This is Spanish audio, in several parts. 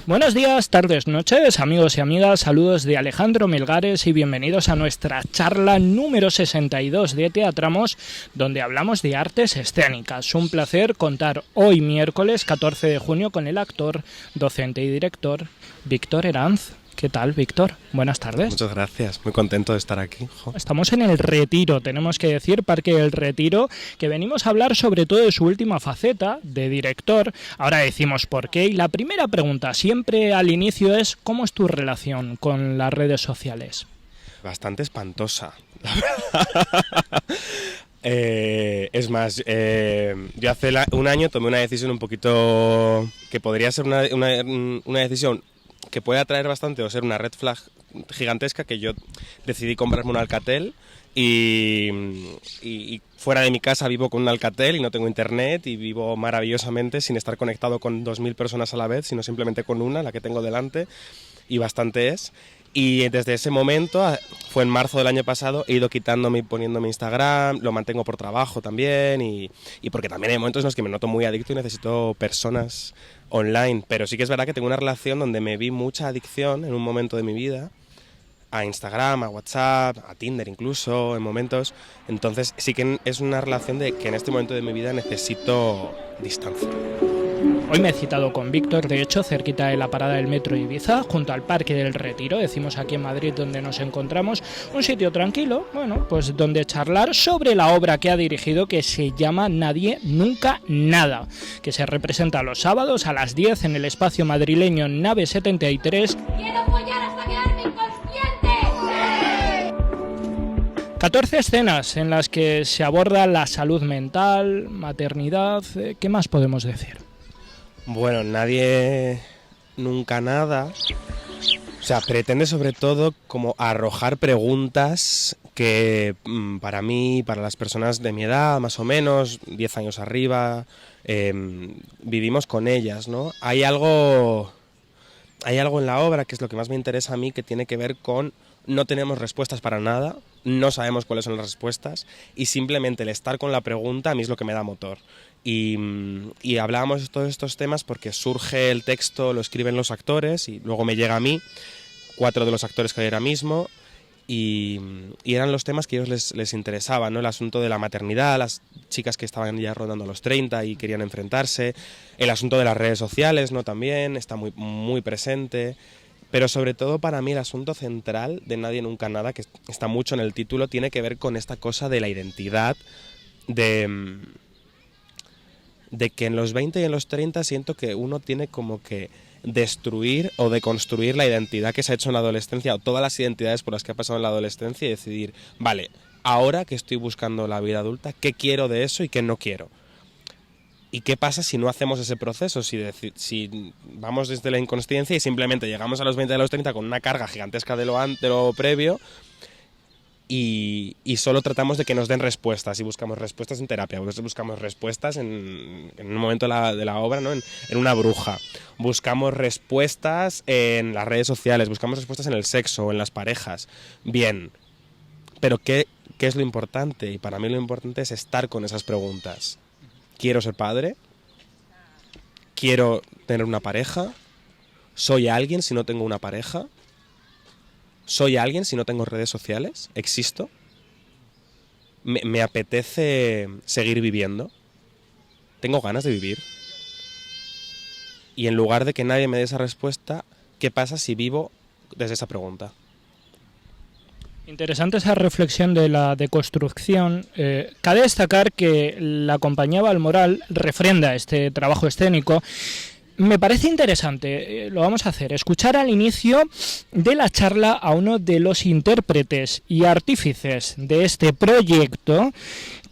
Buenos días, tardes, noches, amigos y amigas, saludos de Alejandro Melgares y bienvenidos a nuestra charla número 62 de Teatramos, donde hablamos de artes escénicas. Un placer contar hoy miércoles 14 de junio con el actor, docente y director Víctor Herranz. ¿Qué tal, Víctor? Buenas tardes. Muchas gracias, muy contento de estar aquí. Estamos en el Retiro, tenemos que decir, Parque del Retiro, que venimos a hablar sobre todo de su última faceta, de director. Ahora decimos por qué. Y la primera pregunta, siempre al inicio, es ¿cómo es tu relación con las redes sociales? Bastante espantosa, la verdad. Es más, yo hace un año tomé una decisión un poquito que podría ser una decisión que puede atraer bastante o ser una red flag gigantesca, que yo decidí comprarme un Alcatel y fuera de mi casa vivo con un Alcatel y no tengo internet y vivo maravillosamente sin estar conectado con 2000 personas a la vez, sino simplemente con una, la que tengo delante, y bastante es. Y desde ese momento, fue en marzo del año pasado, he ido quitándome y poniéndome Instagram, lo mantengo por trabajo también y porque también hay momentos en los que me noto muy adicto y necesito personas online, pero sí que es verdad que tengo una relación donde me vi mucha adicción en un momento de mi vida a Instagram, a WhatsApp, a Tinder incluso, en momentos. Entonces sí que es una relación de que en este momento de mi vida necesito distancia. Hoy me he citado con Víctor, de hecho, cerquita de la parada del metro Ibiza, junto al Parque del Retiro, decimos aquí en Madrid donde nos encontramos, un sitio tranquilo, bueno, pues donde charlar sobre la obra que ha dirigido, que se llama Nadie, Nunca, Nada, que se representa los sábados a las 10 en el espacio madrileño Nave 73. ¡Quiero follar hasta quedarme inconsciente! 14 escenas en las que se aborda la salud mental, maternidad, ¿qué más podemos decir? Bueno, Nadie, Nunca, Nada. O sea, pretende sobre todo como arrojar preguntas que para mí, para las personas de mi edad, más o menos, 10 años arriba, vivimos con ellas, ¿no? Hay algo en la obra que es lo que más me interesa a mí, que tiene que ver con no tenemos respuestas para nada, no sabemos cuáles son las respuestas y simplemente el estar con la pregunta a mí es lo que me da motor. Y hablábamos de todos estos temas porque surge el texto, lo escriben los actores y luego me llega a mí, 4 de los actores que hay ahora mismo, y eran los temas que a ellos les interesaban, ¿no? El asunto de la maternidad, las chicas que estaban ya rondando los 30 y querían enfrentarse, el asunto de las redes sociales, ¿no? También está muy, muy presente, pero sobre todo para mí el asunto central de Nadie, Nunca, Nada, que está mucho en el título, tiene que ver con esta cosa de la identidad, de que en los 20 y en los 30 siento que uno tiene como que destruir o deconstruir la identidad que se ha hecho en la adolescencia o todas las identidades por las que ha pasado en la adolescencia y decidir, vale, ahora que estoy buscando la vida adulta, ¿qué quiero de eso y qué no quiero? ¿Y qué pasa si no hacemos ese proceso? Si vamos desde la inconsciencia y simplemente llegamos a los 20 y a los 30 con una carga gigantesca de lo previo y solo tratamos de que nos den respuestas y buscamos respuestas en terapia, buscamos respuestas en un momento de la obra, ¿no? en una bruja, buscamos respuestas en las redes sociales, buscamos respuestas en el sexo, en las parejas. Bien, pero ¿qué es lo importante? Y para mí lo importante es estar con esas preguntas. ¿Quiero ser padre? ¿Quiero tener una pareja? ¿Soy alguien si no tengo una pareja? ¿Soy alguien si no tengo redes sociales? ¿Existo? ¿Me apetece seguir viviendo? ¿Tengo ganas de vivir? Y en lugar de que nadie me dé esa respuesta, ¿qué pasa si vivo desde esa pregunta? Interesante esa reflexión de la deconstrucción. Cabe destacar que la compañía Balmoral refrenda este trabajo escénico. Me parece interesante, lo vamos a hacer, escuchar al inicio de la charla a uno de los intérpretes y artífices de este proyecto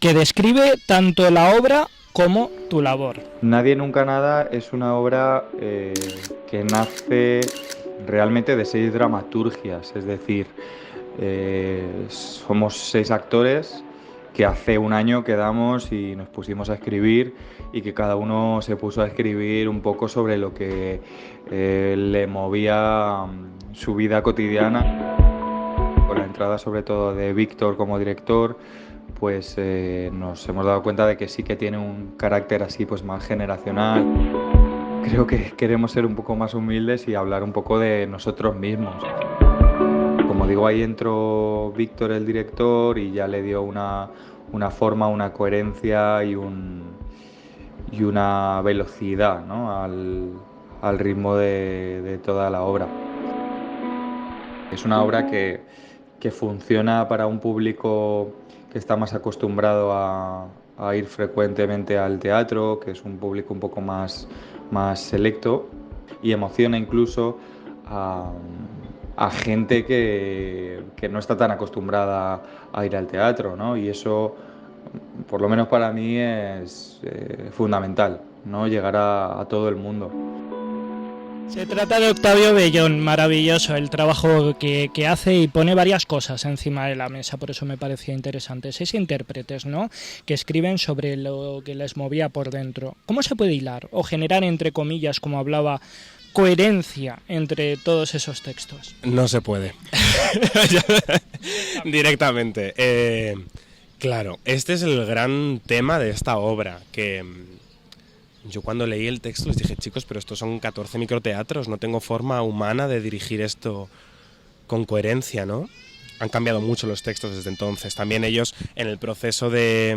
que describe tanto la obra como tu labor. Nadie, Nunca, Nada es una obra que nace realmente de 6 dramaturgias, es decir, somos 6 actores que hace un año quedamos y nos pusimos a escribir y que cada uno se puso a escribir un poco sobre lo que le movía su vida cotidiana. Con la entrada sobre todo de Víctor como director, pues nos hemos dado cuenta de que sí que tiene un carácter así pues más generacional. Creo que queremos ser un poco más humildes y hablar un poco de nosotros mismos. Como digo, ahí entró Víctor, el director, y ya le dio una forma, una coherencia y una velocidad, ¿no?, al ritmo de toda la obra. Es una obra que funciona para un público que está más acostumbrado a ir frecuentemente al teatro, que es un público un poco más selecto, y emociona incluso a gente que no está tan acostumbrada a ir al teatro, ¿no? Y eso, por lo menos para mí, es fundamental, ¿no?, llegar a todo el mundo. Se trata de Octavio Bellón, maravilloso el trabajo que hace y pone varias cosas encima de la mesa, por eso me parecía interesante. 6 intérpretes, ¿no?, que escriben sobre lo que les movía por dentro. ¿Cómo se puede hilar o generar, entre comillas, como hablaba, coherencia entre todos esos textos? No se puede. Directamente. Claro, este es el gran tema de esta obra, que yo cuando leí el texto les dije, chicos, pero estos son 14 microteatros, no tengo forma humana de dirigir esto con coherencia, ¿no? Han cambiado mucho los textos desde entonces. También ellos, en el proceso de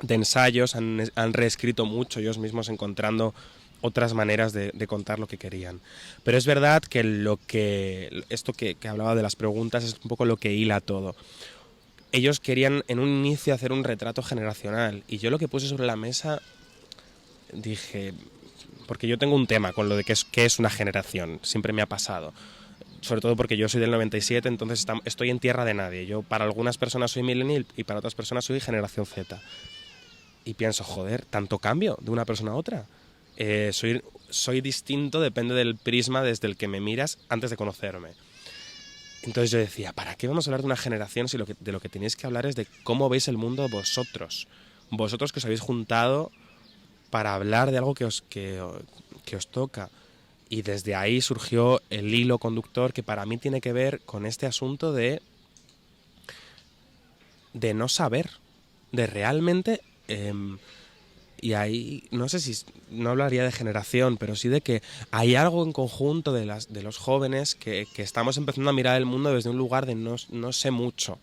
ensayos, han reescrito mucho ellos mismos, encontrando otras maneras de contar lo que querían. Pero es verdad que esto que hablaba de las preguntas es un poco lo que hila todo. Ellos querían en un inicio hacer un retrato generacional, y yo lo que puse sobre la mesa, dije, porque yo tengo un tema con lo de qué es una generación, siempre me ha pasado, sobre todo porque yo soy del 97, entonces estoy en tierra de nadie. Yo para algunas personas soy millennial y para otras personas soy generación Z, y pienso, joder, tanto cambio de una persona a otra. Soy distinto, depende del prisma desde el que me miras antes de conocerme. Entonces yo decía, ¿para qué vamos a hablar de una generación si de lo que tenéis que hablar es de cómo veis el mundo vosotros que os habéis juntado para hablar de algo que os toca? Y desde ahí surgió el hilo conductor, que para mí tiene que ver con este asunto de no saber, de realmente... y ahí, no sé si, no hablaría de generación, pero sí de que hay algo en conjunto de los jóvenes que estamos empezando a mirar el mundo desde un lugar de no sé mucho.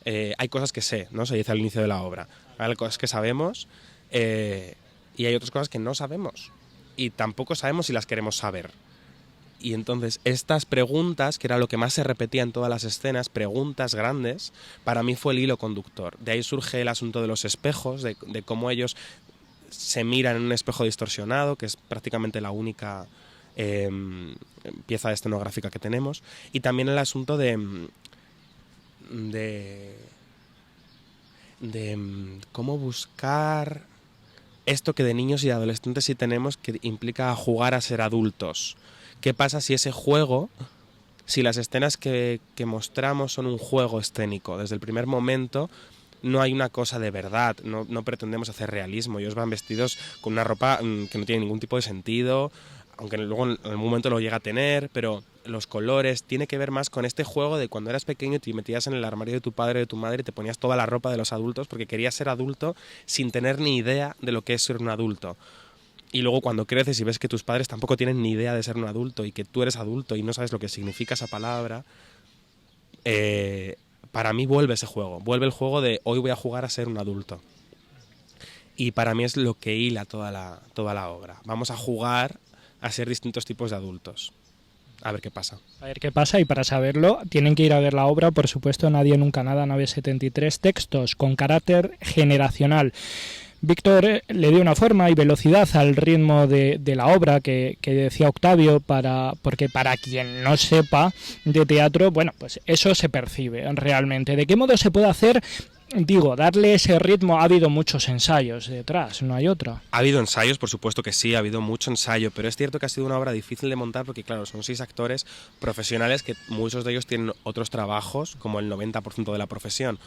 Hay cosas que sé, ¿no? Se dice al inicio de la obra. Hay cosas que sabemos, y hay otras cosas que no sabemos. Y tampoco sabemos si las queremos saber. Y entonces estas preguntas, que era lo que más se repetía en todas las escenas, preguntas grandes, para mí fue el hilo conductor. De ahí surge el asunto de los espejos, de cómo ellos se miran en un espejo distorsionado, que es prácticamente la única pieza escenográfica que tenemos. Y también el asunto de cómo buscar esto que de niños y de adolescentes sí tenemos, que implica jugar a ser adultos. ¿Qué pasa si ese juego, si las escenas que mostramos son un juego escénico? Desde el primer momento no hay una cosa de verdad, no pretendemos hacer realismo. Ellos van vestidos con una ropa que no tiene ningún tipo de sentido, aunque luego en algún momento lo llega a tener, pero los colores, tiene que ver más con este juego de cuando eras pequeño y te metías en el armario de tu padre o de tu madre y te ponías toda la ropa de los adultos porque querías ser adulto sin tener ni idea de lo que es ser un adulto. Y luego cuando creces y ves que tus padres tampoco tienen ni idea de ser un adulto y que tú eres adulto y no sabes lo que significa esa palabra, para mí vuelve ese juego. Vuelve el juego de hoy voy a jugar a ser un adulto. Y para mí es lo que hila toda la obra. Vamos a jugar a ser distintos tipos de adultos. A ver qué pasa. A ver qué pasa, y para saberlo tienen que ir a ver la obra, por supuesto, Nadie Nunca Nada, Nave 73, textos con carácter generacional. Víctor le dio una forma y velocidad al ritmo de la obra que decía Octavio, porque para quien no sepa de teatro, bueno, pues eso se percibe realmente. ¿De qué modo se puede hacer? Digo, darle ese ritmo. Ha habido muchos ensayos detrás, no hay otra. Ha habido ensayos, por supuesto que sí, ha habido mucho ensayo, pero es cierto que ha sido una obra difícil de montar porque, claro, son 6 actores profesionales que muchos de ellos tienen otros trabajos, como el 90% de la profesión.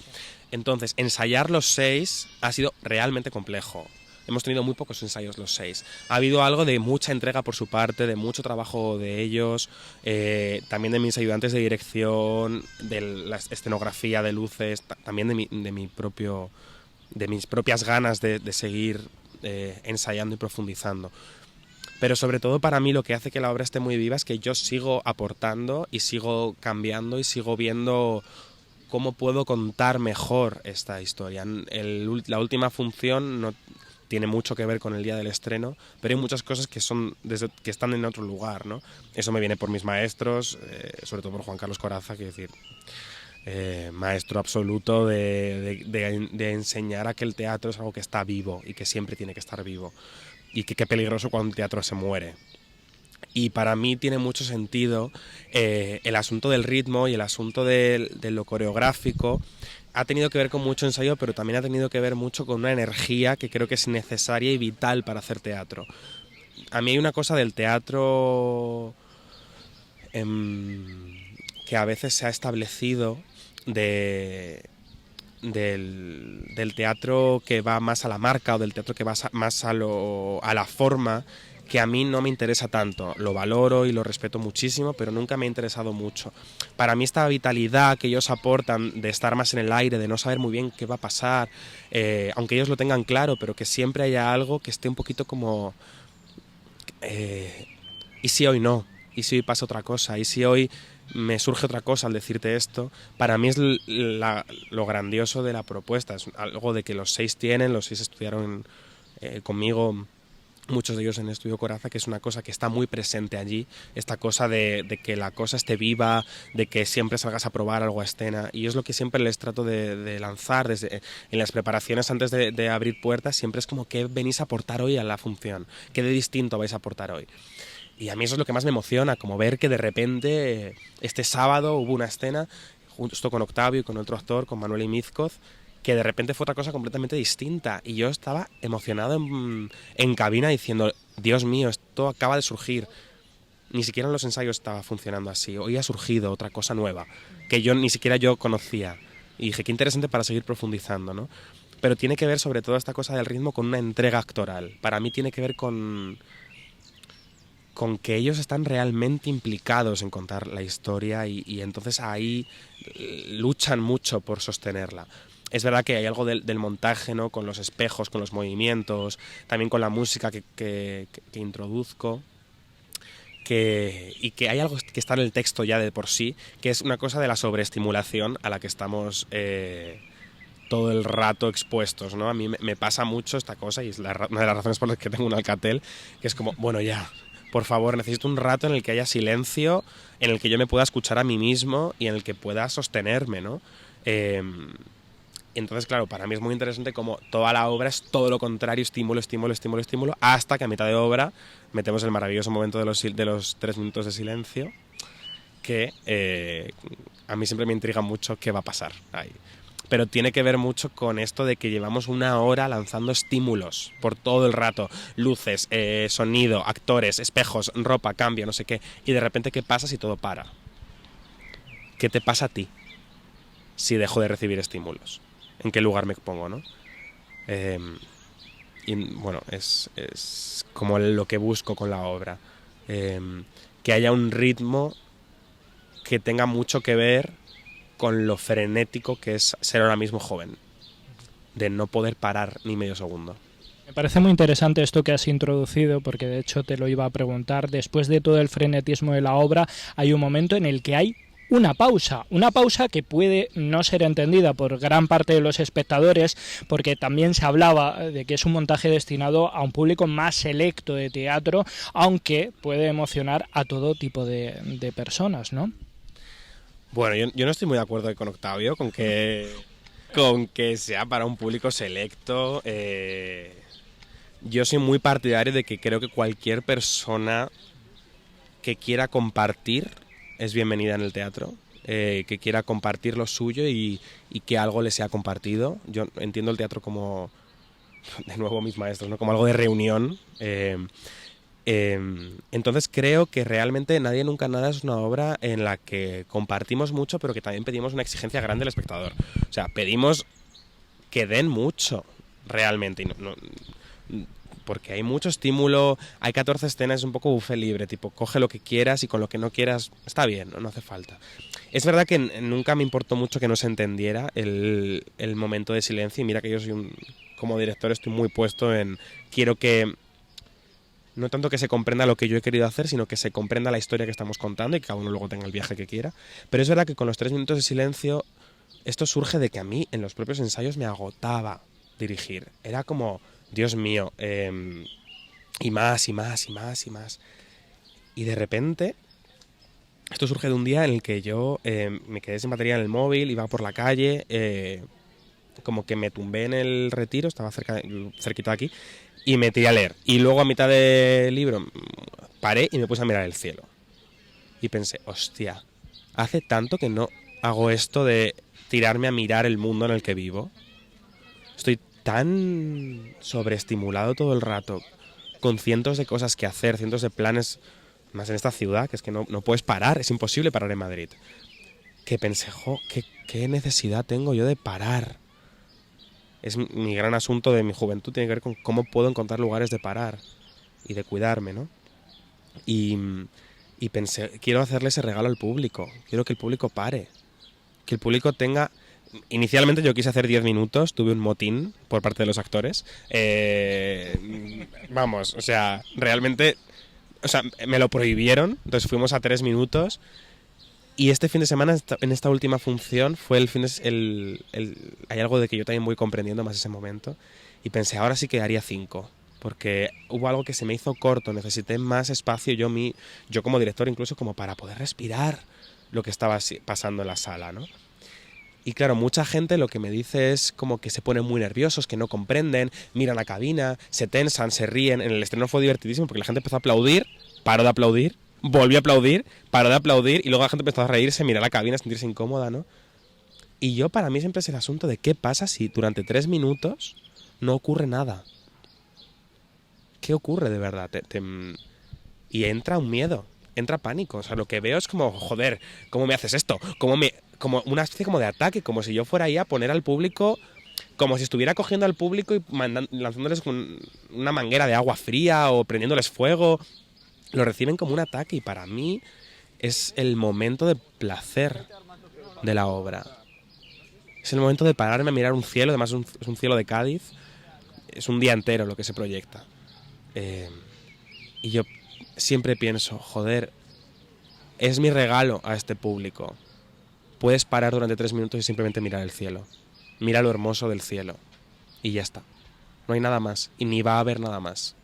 Entonces, ensayar los 6 ha sido realmente complejo. Hemos tenido muy pocos ensayos los 6. Ha habido algo de mucha entrega por su parte, de mucho trabajo de ellos, también de mis ayudantes de dirección, de la escenografía, de luces, también de mis propias ganas de seguir ensayando y profundizando. Pero sobre todo para mí lo que hace que la obra esté muy viva es que yo sigo aportando y sigo cambiando y sigo viendo cómo puedo contar mejor esta historia. La última función no tiene mucho que ver con el día del estreno, pero hay muchas cosas que que están en otro lugar, ¿no? Eso me viene por mis maestros, sobre todo por Juan Carlos Corazza, quiero decir, maestro absoluto de enseñar a que el teatro es algo que está vivo y que siempre tiene que estar vivo. Y que qué peligroso cuando un teatro se muere. Y para mí tiene mucho sentido el asunto del ritmo y el asunto de lo coreográfico. Ha tenido que ver con mucho ensayo, pero también ha tenido que ver mucho con una energía que creo que es necesaria y vital para hacer teatro. A mí hay una cosa del teatro que a veces se ha establecido del teatro que va más a la marca o del teatro que va más a la forma, que a mí no me interesa tanto. Lo valoro y lo respeto muchísimo, pero nunca me ha interesado mucho. Para mí esta vitalidad que ellos aportan de estar más en el aire, de no saber muy bien qué va a pasar, aunque ellos lo tengan claro, pero que siempre haya algo que esté un poquito como... ¿y si hoy no? ¿Y si hoy pasa otra cosa? ¿Y si hoy me surge otra cosa al decirte esto? Para mí es lo grandioso de la propuesta. Es algo de que los 6 estudiaron conmigo, muchos de ellos en Estudio Corazza, que es una cosa que está muy presente allí, esta cosa de que la cosa esté viva, de que siempre salgas a probar algo a escena, y es lo que siempre les trato de lanzar en las preparaciones antes de abrir puertas. Siempre es como, ¿qué venís a aportar hoy a la función? ¿Qué de distinto vais a aportar hoy? Y a mí eso es lo que más me emociona, como ver que de repente este sábado hubo una escena justo con Octavio y con otro actor, con Manuel Imizcoz, que de repente fue otra cosa completamente distinta, y yo estaba emocionado en cabina diciendo, Dios mío, esto acaba de surgir. Ni siquiera en los ensayos estaba funcionando así, hoy ha surgido otra cosa nueva que ni siquiera yo conocía, y dije, qué interesante para seguir profundizando, ¿no? Pero tiene que ver sobre todo esta cosa del ritmo con una entrega actoral. Para mí tiene que ver con que ellos están realmente implicados en contar la historia, y entonces ahí luchan mucho por sostenerla. Es verdad que hay algo del montaje, ¿no? Con los espejos, con los movimientos, también con la música que introduzco, y que hay algo que está en el texto ya de por sí, que es una cosa de la sobreestimulación a la que estamos todo el rato expuestos, ¿no? A mí me pasa mucho esta cosa, y es una de las razones por las que tengo un Alcatel, que es como, bueno, ya, por favor, necesito un rato en el que haya silencio, en el que yo me pueda escuchar a mí mismo y en el que pueda sostenerme, ¿no? Entonces, claro, para mí es muy interesante como toda la obra es todo lo contrario, estímulo, estímulo, estímulo, estímulo, hasta que a mitad de obra metemos el maravilloso momento de los 3 minutos de silencio, que a mí siempre me intriga mucho qué va a pasar ahí. Pero tiene que ver mucho con esto de que llevamos una hora lanzando estímulos por todo el rato, luces, sonido, actores, espejos, ropa, cambio, no sé qué, y de repente, ¿qué pasa si todo para? ¿Qué te pasa a ti si dejo de recibir estímulos? ¿En qué lugar me pongo, no? Y bueno, es como lo que busco con la obra, que haya un ritmo que tenga mucho que ver con lo frenético que es ser ahora mismo joven, de no poder parar ni medio segundo. Me parece muy interesante esto que has introducido, porque de hecho te lo iba a preguntar. Después de todo el frenetismo de la obra, hay un momento en el que hay una pausa que puede no ser entendida por gran parte de los espectadores, porque también se hablaba de que es un montaje destinado a un público más selecto de teatro, aunque puede emocionar a todo tipo de personas, ¿no? Bueno, yo no estoy muy de acuerdo con Octavio, con que sea para un público selecto. Yo soy muy partidario de que creo que cualquier persona que quiera compartir es bienvenida en el teatro, que quiera compartir lo suyo y que algo le sea compartido. Yo entiendo el teatro como, de nuevo mis maestros, ¿no? Como algo de reunión. Entonces creo que realmente Nadie Nunca Nada es una obra en la que compartimos mucho, pero que también pedimos una exigencia grande al espectador. O sea, pedimos que den mucho, realmente. Porque hay mucho estímulo, hay 14 escenas, es un poco buffet libre, tipo, coge lo que quieras y con lo que no quieras, está bien, no hace falta. Es verdad que nunca me importó mucho que no se entendiera el momento de silencio, y mira que yo soy como director estoy muy puesto en... Quiero que... No tanto que se comprenda lo que yo he querido hacer, sino que se comprenda la historia que estamos contando y que cada uno luego tenga el viaje que quiera. Pero es verdad que con los 3 minutos de silencio, esto surge de que a mí en los propios ensayos me agotaba dirigir. Era como, Dios mío, y más, y más, y más, y más. Y de repente, esto surge de un día en el que yo me quedé sin batería en el móvil, iba por la calle, como que me tumbé en el Retiro, estaba cerquita de aquí, y me tiré a leer. Y luego a mitad del libro paré y me puse a mirar el cielo. Y pensé, hostia, hace tanto que no hago esto de tirarme a mirar el mundo en el que vivo. Estoy tan sobreestimulado todo el rato, con cientos de cosas que hacer, cientos de planes, más en esta ciudad, que es que no puedes parar, es imposible parar en Madrid. Que pensé, ¿qué necesidad tengo yo de parar? Es mi gran asunto de mi juventud, tiene que ver con cómo puedo encontrar lugares de parar y de cuidarme, ¿no? Y pensé, quiero hacerle ese regalo al público, quiero que el público pare, que el público tenga... Inicialmente yo quise hacer 10 minutos, tuve un motín por parte de los actores. Vamos, o sea, realmente... O sea, me lo prohibieron, entonces fuimos a 3 minutos... Y este fin de semana, en esta última función, fue hay algo de que yo también voy comprendiendo más ese momento. Y pensé, ahora sí que haría 5. Porque hubo algo que se me hizo corto, necesité más espacio yo como director, incluso como para poder respirar lo que estaba pasando en la sala, ¿no? Y claro, mucha gente lo que me dice es como que se ponen muy nerviosos, que no comprenden, miran la cabina, se tensan, se ríen. En el estreno fue divertidísimo porque la gente empezó a aplaudir, paró de aplaudir, volvió a aplaudir, paró de aplaudir y luego la gente empezó a reírse, mirar la cabina, a sentirse incómoda, ¿no? Y para mí siempre es el asunto de qué pasa si durante 3 minutos no ocurre nada. ¿Qué ocurre de verdad? Y entra un miedo, entra pánico. O sea, lo que veo es como, joder, ¿cómo me haces esto? Como una especie como de ataque, como si yo fuera ahí a poner al público, como si estuviera cogiendo al público y lanzándoles con una manguera de agua fría o prendiéndoles fuego. Lo reciben como un ataque y para mí es el momento de placer de la obra. Es el momento de pararme a mirar un cielo, además es un cielo de Cádiz, es un día entero lo que se proyecta. Y yo siempre pienso, joder, es mi regalo a este público. Puedes parar durante 3 minutos y simplemente mirar el cielo. Mira lo hermoso del cielo. Y ya está. No hay nada más. Y ni va a haber nada más.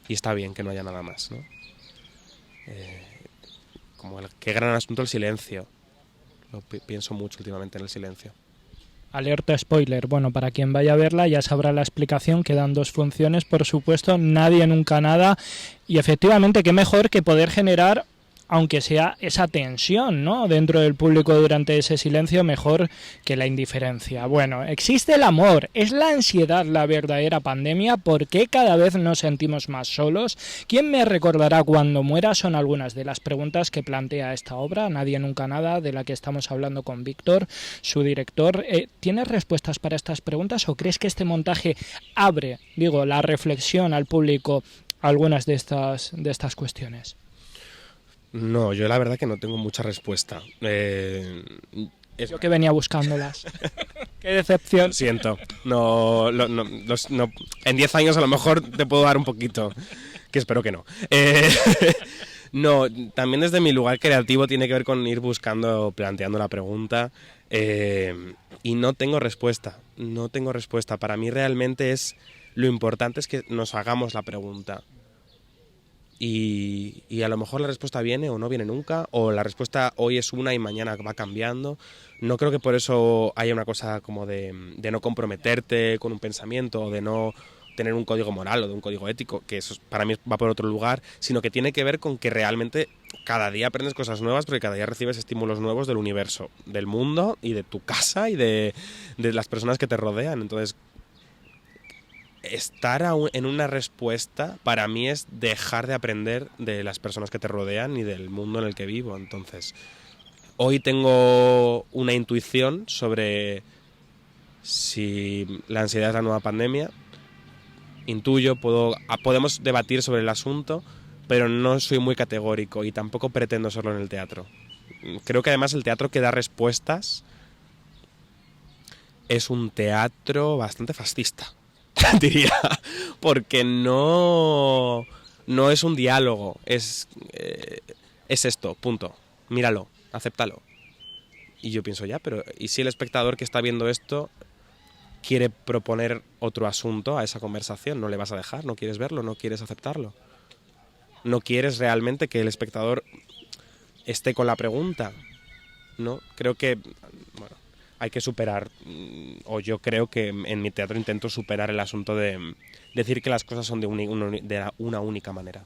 Y está bien que no haya nada más, ¿no? Qué gran asunto el silencio. Pienso mucho últimamente en el silencio. Alerta spoiler. Bueno, para quien vaya a verla ya sabrá la explicación. Quedan 2 funciones, por supuesto. Nadie, nunca, nada. Y efectivamente, qué mejor que poder generar, aunque sea esa tensión, ¿no?, dentro del público durante ese silencio, mejor que la indiferencia. Bueno, existe el amor, es la ansiedad la verdadera pandemia. ¿Por qué cada vez nos sentimos más solos? ¿Quién me recordará cuando muera? Son algunas de las preguntas que plantea esta obra, Nadie, nunca, nada, de la que estamos hablando con Víctor, su director. ¿Tienes respuestas para estas preguntas o crees que este montaje abre, la reflexión al público a algunas de estas cuestiones? No, yo la verdad que no tengo mucha respuesta. Yo que venía buscándolas. ¡Qué decepción! Siento. No, en 10 años a lo mejor te puedo dar un poquito, que espero que no. No, también desde mi lugar creativo tiene que ver con ir buscando, planteando la pregunta, y no tengo respuesta. No tengo respuesta. Para mí realmente lo importante es que nos hagamos la pregunta. Y a lo mejor la respuesta viene o no viene nunca, o la respuesta hoy es una y mañana va cambiando. No creo que por eso haya una cosa como de no comprometerte con un pensamiento, o de no tener un código moral o de un código ético, que eso para mí va por otro lugar, sino que tiene que ver con que realmente cada día aprendes cosas nuevas, porque cada día recibes estímulos nuevos del universo, del mundo y de tu casa y de las personas que te rodean. Entonces, estar en una respuesta para mí es dejar de aprender de las personas que te rodean y del mundo en el que vivo. Entonces, hoy tengo una intuición sobre si la ansiedad es la nueva pandemia. Intuyo, podemos debatir sobre el asunto, pero no soy muy categórico y tampoco pretendo serlo en el teatro. Creo que además el teatro que da respuestas es un teatro bastante fascista, diría, porque no es un diálogo, es esto, punto, míralo, acéptalo. Y yo pienso, ya, pero ¿y si el espectador que está viendo esto quiere proponer otro asunto a esa conversación? ¿No le vas a dejar? ¿No quieres verlo? ¿No quieres aceptarlo? ¿No quieres realmente que el espectador esté con la pregunta? ¿No? Creo que, bueno, hay que superar, o yo creo que en mi teatro intento superar el asunto de decir que las cosas son de una única manera.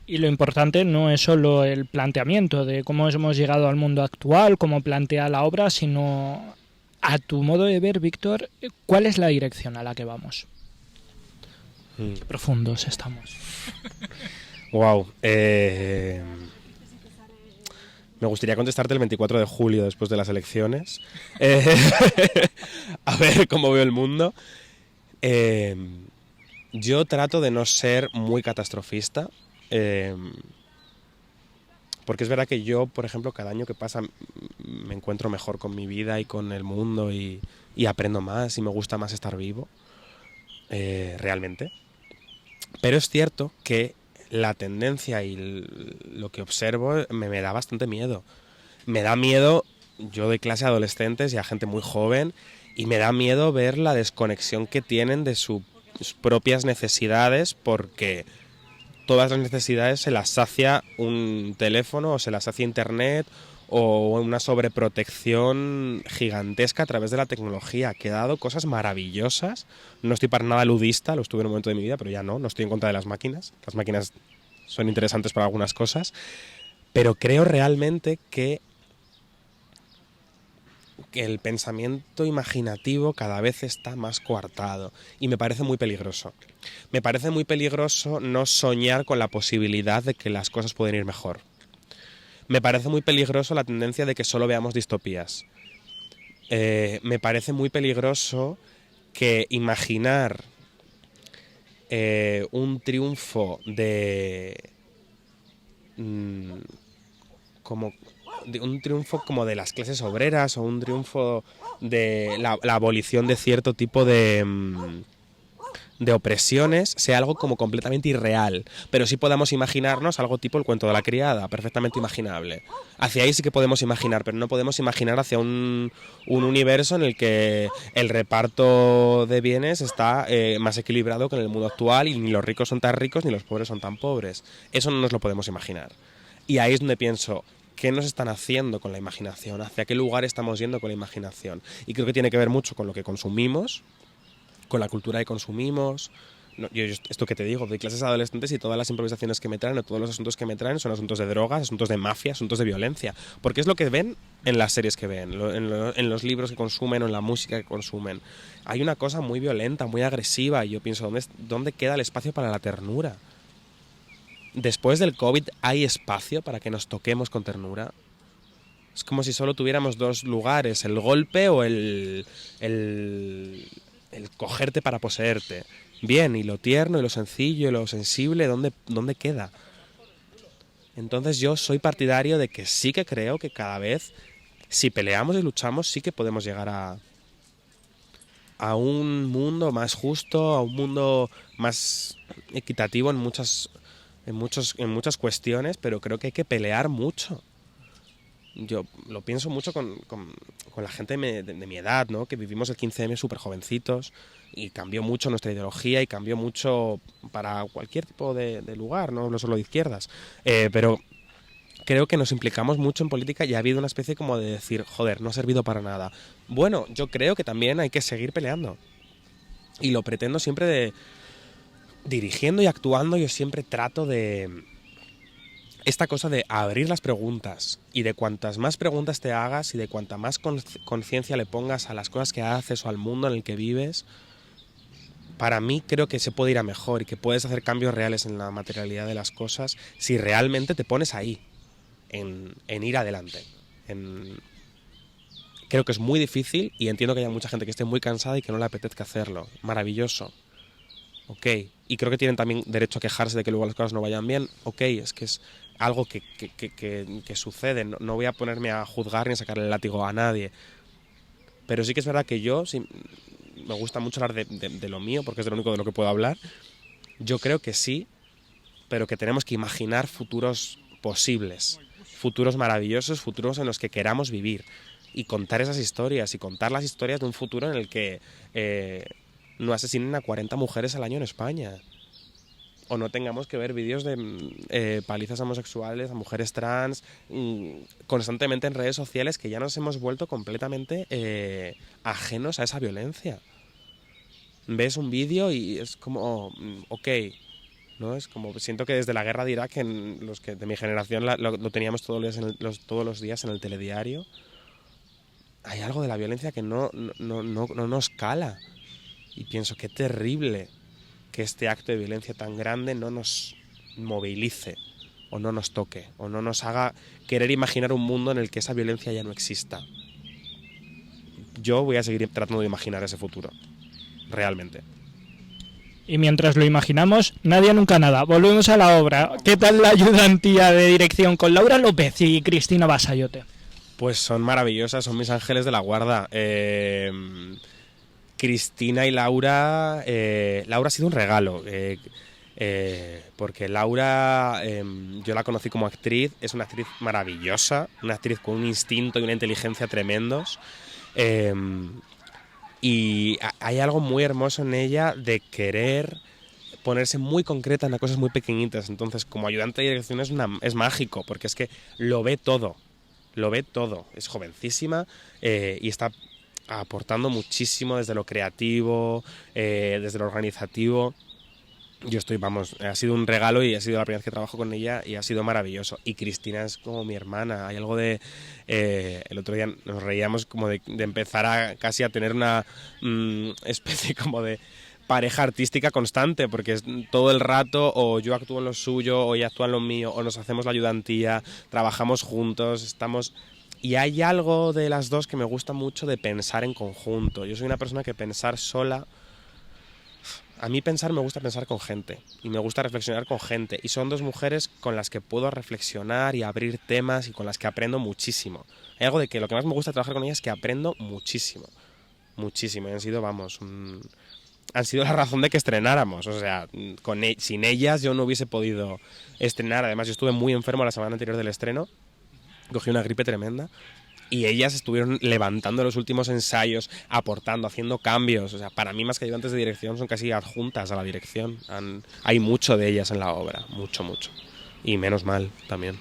Y lo importante no es solo el planteamiento de cómo hemos llegado al mundo actual, cómo plantea la obra, sino, a tu modo de ver, Víctor, ¿cuál es la dirección a la que vamos? Qué profundos estamos. Wow. Me gustaría contestarte el 24 de julio después de las elecciones. A ver cómo veo el mundo. Yo trato de no ser muy catastrofista. Porque es verdad que yo, por ejemplo, cada año que pasa me encuentro mejor con mi vida y con el mundo y aprendo más y me gusta más estar vivo, realmente. Pero es cierto que la tendencia y lo que observo me da bastante miedo. Me da miedo, yo doy clase a adolescentes y a gente muy joven, y me da miedo ver la desconexión que tienen de sus propias necesidades, porque todas las necesidades se las sacia un teléfono o se las sacia internet o una sobreprotección gigantesca a través de la tecnología, que ha dado cosas maravillosas. No estoy para nada ludista, lo estuve en un momento de mi vida, pero ya no estoy en contra de las máquinas. Las máquinas son interesantes para algunas cosas, pero creo realmente que el pensamiento imaginativo cada vez está más coartado y me parece muy peligroso. Me parece muy peligroso no soñar con la posibilidad de que las cosas pueden ir mejor. Me parece muy peligroso la tendencia de que solo veamos distopías. Me parece muy peligroso que imaginar un triunfo como de las clases obreras, o un triunfo de la abolición de cierto tipo de opresiones, sea algo como completamente irreal, pero sí podamos imaginarnos algo tipo el cuento de la criada, perfectamente imaginable. Hacia ahí sí que podemos imaginar, pero no podemos imaginar hacia un universo en el que el reparto de bienes está más equilibrado que en el mundo actual, y ni los ricos son tan ricos ni los pobres son tan pobres. Eso no nos lo podemos imaginar. Y ahí es donde pienso, ¿qué nos están haciendo con la imaginación? ¿Hacia qué lugar estamos yendo con la imaginación? Y creo que tiene que ver mucho con lo que consumimos, con la cultura que consumimos. Yo esto que te digo, doy clases a adolescentes y todas las improvisaciones que me traen, o todos los asuntos que me traen, son asuntos de drogas, asuntos de mafia, asuntos de violencia. Porque es lo que ven en las series que ven, en los libros que consumen o en la música que consumen. Hay una cosa muy violenta, muy agresiva, y yo pienso, ¿dónde queda el espacio para la ternura? Después del COVID, ¿hay espacio para que nos toquemos con ternura? Es como si solo tuviéramos dos lugares, el golpe o el cogerte para poseerte. Bien, y lo tierno, y lo sencillo, y lo sensible, ¿dónde queda? Entonces yo soy partidario de que sí que creo que cada vez, si peleamos y luchamos, sí que podemos llegar a un mundo más justo, a un mundo más equitativo en muchas cuestiones, pero creo que hay que pelear mucho. Yo lo pienso mucho con la gente de mi edad, ¿no? Que vivimos el 15M súper jovencitos, y cambió mucho nuestra ideología y cambió mucho para cualquier tipo de lugar, no solo de izquierdas. Pero creo que nos implicamos mucho en política y ha habido una especie como de decir, joder, no ha servido para nada. Bueno, yo creo que también hay que seguir peleando. Y lo pretendo siempre dirigiendo y actuando, yo siempre trato de esta cosa de abrir las preguntas, y de cuantas más preguntas te hagas y de cuanta más conciencia le pongas a las cosas que haces o al mundo en el que vives, para mí creo que se puede ir a mejor y que puedes hacer cambios reales en la materialidad de las cosas si realmente te pones ahí, en ir adelante. Creo que es muy difícil y entiendo que haya mucha gente que esté muy cansada y que no le apetezca hacerlo. Maravilloso. Ok. Y creo que tienen también derecho a quejarse de que luego las cosas no vayan bien. Ok, es que es algo que sucede. No voy a ponerme a juzgar ni a sacarle el látigo a nadie. Pero sí que es verdad que yo, sí, me gusta mucho hablar de lo mío, porque es de lo único de lo que puedo hablar. Yo creo que sí, pero que tenemos que imaginar futuros posibles, futuros maravillosos, futuros en los que queramos vivir y contar esas historias y contar las historias de un futuro en el que no asesinen a 40 mujeres al año en España, o no tengamos que ver vídeos de palizas homosexuales a mujeres trans constantemente en redes sociales, que ya nos hemos vuelto completamente ajenos a esa violencia. Ves un vídeo y es como, ok, ¿no? Es como, siento que desde la guerra de Irak, los que de mi generación lo teníamos todos los días en el telediario, hay algo de la violencia que no nos cala. Y pienso, qué terrible que este acto de violencia tan grande no nos movilice, o no nos toque, o no nos haga querer imaginar un mundo en el que esa violencia ya no exista. Yo voy a seguir tratando de imaginar ese futuro, realmente. Y mientras lo imaginamos, nadie nunca nada. Volvemos a la obra. ¿Qué tal la ayudantía de dirección con Laura López y Cristina Basayote? Pues son maravillosas, son mis ángeles de la guarda. Cristina y Laura... Laura ha sido un regalo, porque Laura, yo la conocí como actriz, es una actriz maravillosa, una actriz con un instinto y una inteligencia tremendos. Y hay algo muy hermoso en ella de querer ponerse muy concreta en las cosas muy pequeñitas. Entonces, como ayudante de dirección es mágico, porque es que lo ve todo. Es jovencísima y está aportando muchísimo desde lo creativo, desde lo organizativo. Yo ha sido un regalo y ha sido la primera vez que trabajo con ella y ha sido maravilloso. Y Cristina es como mi hermana. Hay algo de... el otro día nos reíamos como de empezar casi a tener una especie como de pareja artística constante, porque es todo el rato o yo actúo en lo suyo o ella actúa en lo mío, o nos hacemos la ayudantía, trabajamos juntos, estamos... Y hay algo de las dos que me gusta mucho de pensar en conjunto. Yo soy una persona que pensar sola... A mí me gusta pensar con gente y me gusta reflexionar con gente, y son dos mujeres con las que puedo reflexionar y abrir temas y con las que aprendo muchísimo. Hay algo de que lo que más me gusta trabajar con ellas es que aprendo muchísimo, y han sido, han sido la razón de que estrenáramos. O sea, sin ellas yo no hubiese podido estrenar. Además, yo estuve muy enfermo la semana anterior del estreno, cogí una gripe tremenda. Y ellas estuvieron levantando los últimos ensayos, aportando, haciendo cambios. O sea, para mí, más que ayudantes de dirección, son casi adjuntas a la dirección. Hay mucho de ellas en la obra, mucho. Y menos mal también.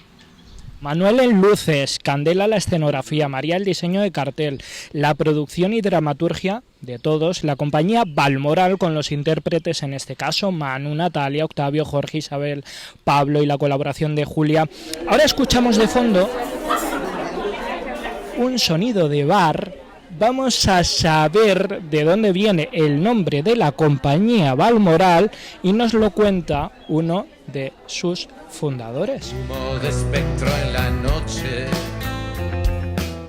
Manuel en luces, Candela la escenografía, María el diseño de cartel, la producción y dramaturgia de todos, la compañía Balmoral con los intérpretes, en este caso Manu, Natalia, Octavio, Jorge, Isabel, Pablo y la colaboración de Julia. Ahora escuchamos de fondo un sonido de bar. Vamos a saber de dónde viene el nombre de la compañía Balmoral y nos lo cuenta uno de sus fundadores. Humo de espectro en la noche.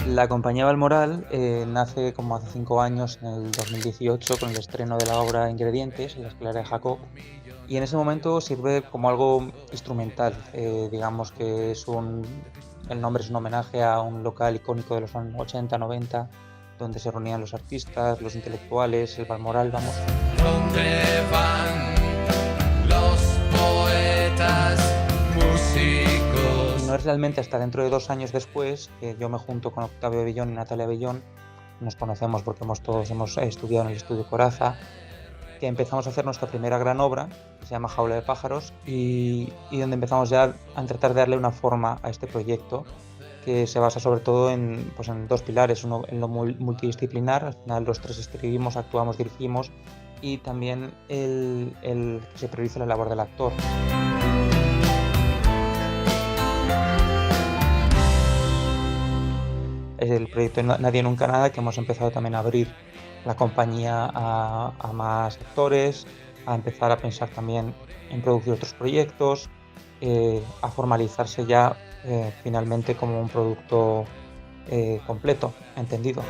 La compañía Balmoral nace como hace 5 años, en el 2018, con el estreno de la obra Ingredientes, en la Escalera de Jacob. Y en ese momento sirve como algo instrumental, digamos que el nombre es un homenaje a un local icónico de los años 80-90, donde se reunían los artistas, los intelectuales, el Balmoral, vamos. ¿Dónde van los poetas, músicos? Y no es realmente hasta dentro de 2 años después que yo me junto con Octavio Bellón y Natalia Bellón, nos conocemos porque todos hemos estudiado en el estudio Coraza, que empezamos a hacer nuestra primera gran obra, que se llama Jaula de pájaros, y donde empezamos ya a tratar de darle una forma a este proyecto, que se basa sobre todo en 2 pilares, uno en lo multidisciplinar. Al final los 3 escribimos, actuamos, dirigimos, y también el que se prioriza la labor del actor. Es el proyecto Nadie Nunca Nada, que hemos empezado también a abrir la compañía a más actores, a empezar a pensar también en producir otros proyectos, a formalizarse ya finalmente como un producto completo, entendido.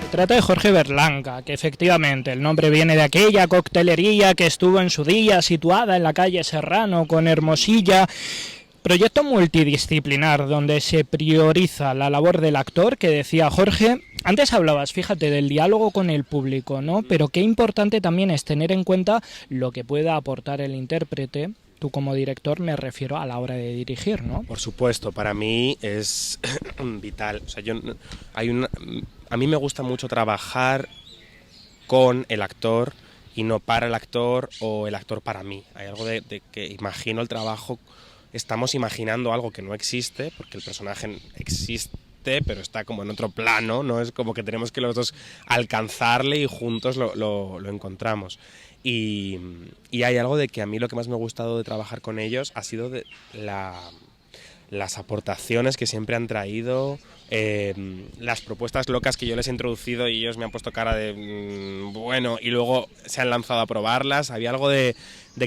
Se trata de Jorge Berlanga, que efectivamente el nombre viene de aquella coctelería que estuvo en su día situada en la calle Serrano con Hermosilla. Proyecto multidisciplinar donde se prioriza la labor del actor, que decía Jorge. Antes hablabas, fíjate, del diálogo con el público, ¿no? Pero qué importante también es tener en cuenta lo que pueda aportar el intérprete. Tú como director me refiero a la hora de dirigir, ¿no? Por supuesto, para mí es vital. O sea, a mí me gusta mucho trabajar con el actor y no para el actor o el actor para mí. Hay algo de que imagino el trabajo, estamos imaginando algo que no existe, porque el personaje existe, pero está como en otro plano, no es como que tenemos que los dos alcanzarle y juntos lo encontramos. Y hay algo de que a mí lo que más me ha gustado de trabajar con ellos ha sido las aportaciones que siempre han traído, las propuestas locas que yo les he introducido y ellos me han puesto cara de bueno, y luego se han lanzado a probarlas. Había algo de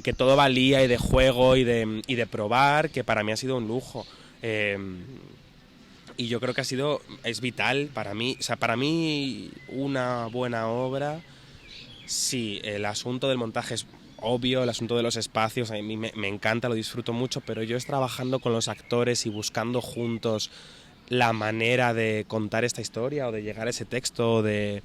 que todo valía y de juego y de probar, que para mí ha sido un lujo. Y yo creo que es vital para mí. O sea, para mí una buena obra, sí, el asunto del montaje es obvio, el asunto de los espacios, a mí me encanta, lo disfruto mucho, pero yo es trabajando con los actores y buscando juntos la manera de contar esta historia o de llegar a ese texto, de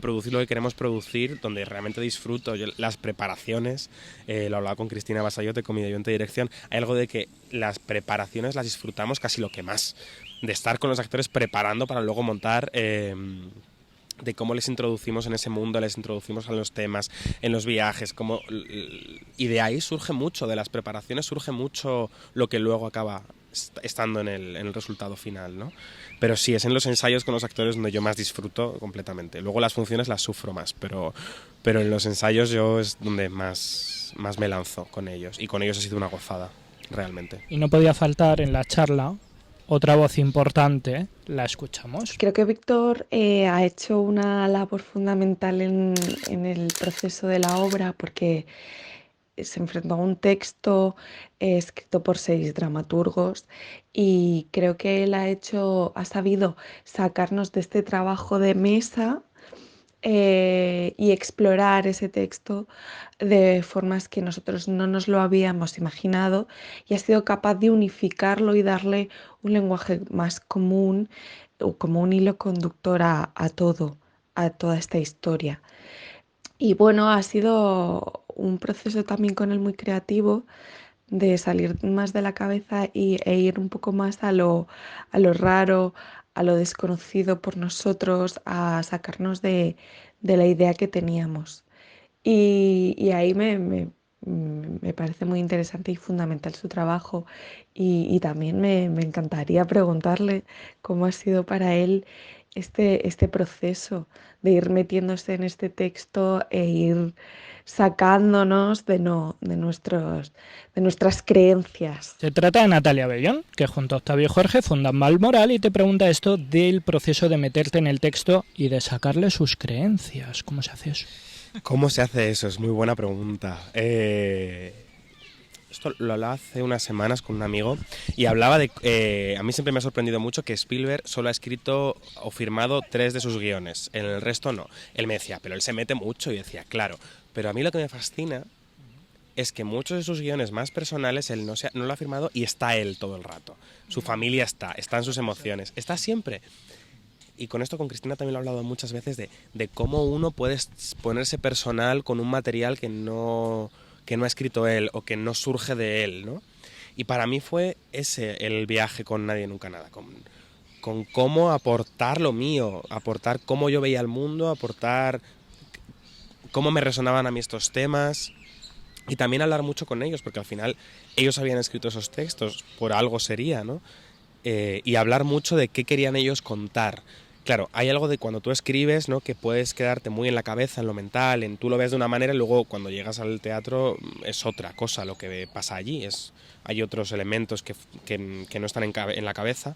producir lo que queremos producir, donde realmente disfruto. Las preparaciones, lo hablaba con Cristina Basayote, con mi ayudante de dirección, hay algo de que las preparaciones las disfrutamos casi lo que más, de estar con los actores preparando para luego montar, de cómo les introducimos en ese mundo, les introducimos a los temas, en los viajes, y de ahí surge mucho, de las preparaciones surge mucho lo que luego acaba estando en el resultado final, ¿no? Pero sí, es en los ensayos con los actores donde yo más disfruto completamente. Luego las funciones las sufro más, pero en los ensayos yo es donde más me lanzo con ellos, y con ellos ha sido una gozada, realmente. Y no podía faltar en la charla otra voz importante. ¿La escuchamos? Creo que Víctor ha hecho una labor fundamental en el proceso de la obra, porque se enfrentó a un texto escrito por 6 dramaturgos, y creo que él ha sabido sacarnos de este trabajo de mesa y explorar ese texto de formas que nosotros no nos lo habíamos imaginado, y ha sido capaz de unificarlo y darle un lenguaje más común, o como un hilo conductor a toda esta historia. Y bueno, ha sido un proceso también con él muy creativo, de salir más de la cabeza e ir un poco más a lo raro, a lo desconocido por nosotros, a sacarnos de la idea que teníamos. Y ahí me parece muy interesante y fundamental su trabajo, y también me encantaría preguntarle cómo ha sido para él este proceso de ir metiéndose en este texto e ir sacándonos de nuestras creencias. Se trata de Natalia Bellón, que junto a Octavio Jorge fundan Valmoral, y te pregunta esto del proceso de meterte en el texto y de sacarle sus creencias. ¿Cómo se hace eso? ¿Cómo se hace eso? Es muy buena pregunta. Esto lo hablaba hace unas semanas con un amigo y hablaba de... a mí siempre me ha sorprendido mucho que Spielberg solo ha escrito o firmado 3 de sus guiones, en el resto no. Él me decía, pero él se mete mucho, y decía, claro, pero a mí lo que me fascina es que muchos de sus guiones más personales él no lo ha firmado, y está él todo el rato. Su familia están sus emociones, está siempre. Y con esto con Cristina también lo he hablado muchas veces de cómo uno puede ponerse personal con un material que no ha escrito él o que no surge de él, ¿no? Y para mí fue ese el viaje con Nadie Nunca Nada, con cómo aportar lo mío, aportar cómo yo veía el mundo, aportar cómo me resonaban a mí estos temas, y también hablar mucho con ellos, porque al final ellos habían escrito esos textos, por algo sería, ¿no? Y hablar mucho de qué querían ellos contar. Claro, hay algo de cuando tú escribes, ¿no?, que puedes quedarte muy en la cabeza, en lo mental, tú lo ves de una manera y luego cuando llegas al teatro es otra cosa lo que pasa allí. Hay otros elementos que no están en la cabeza,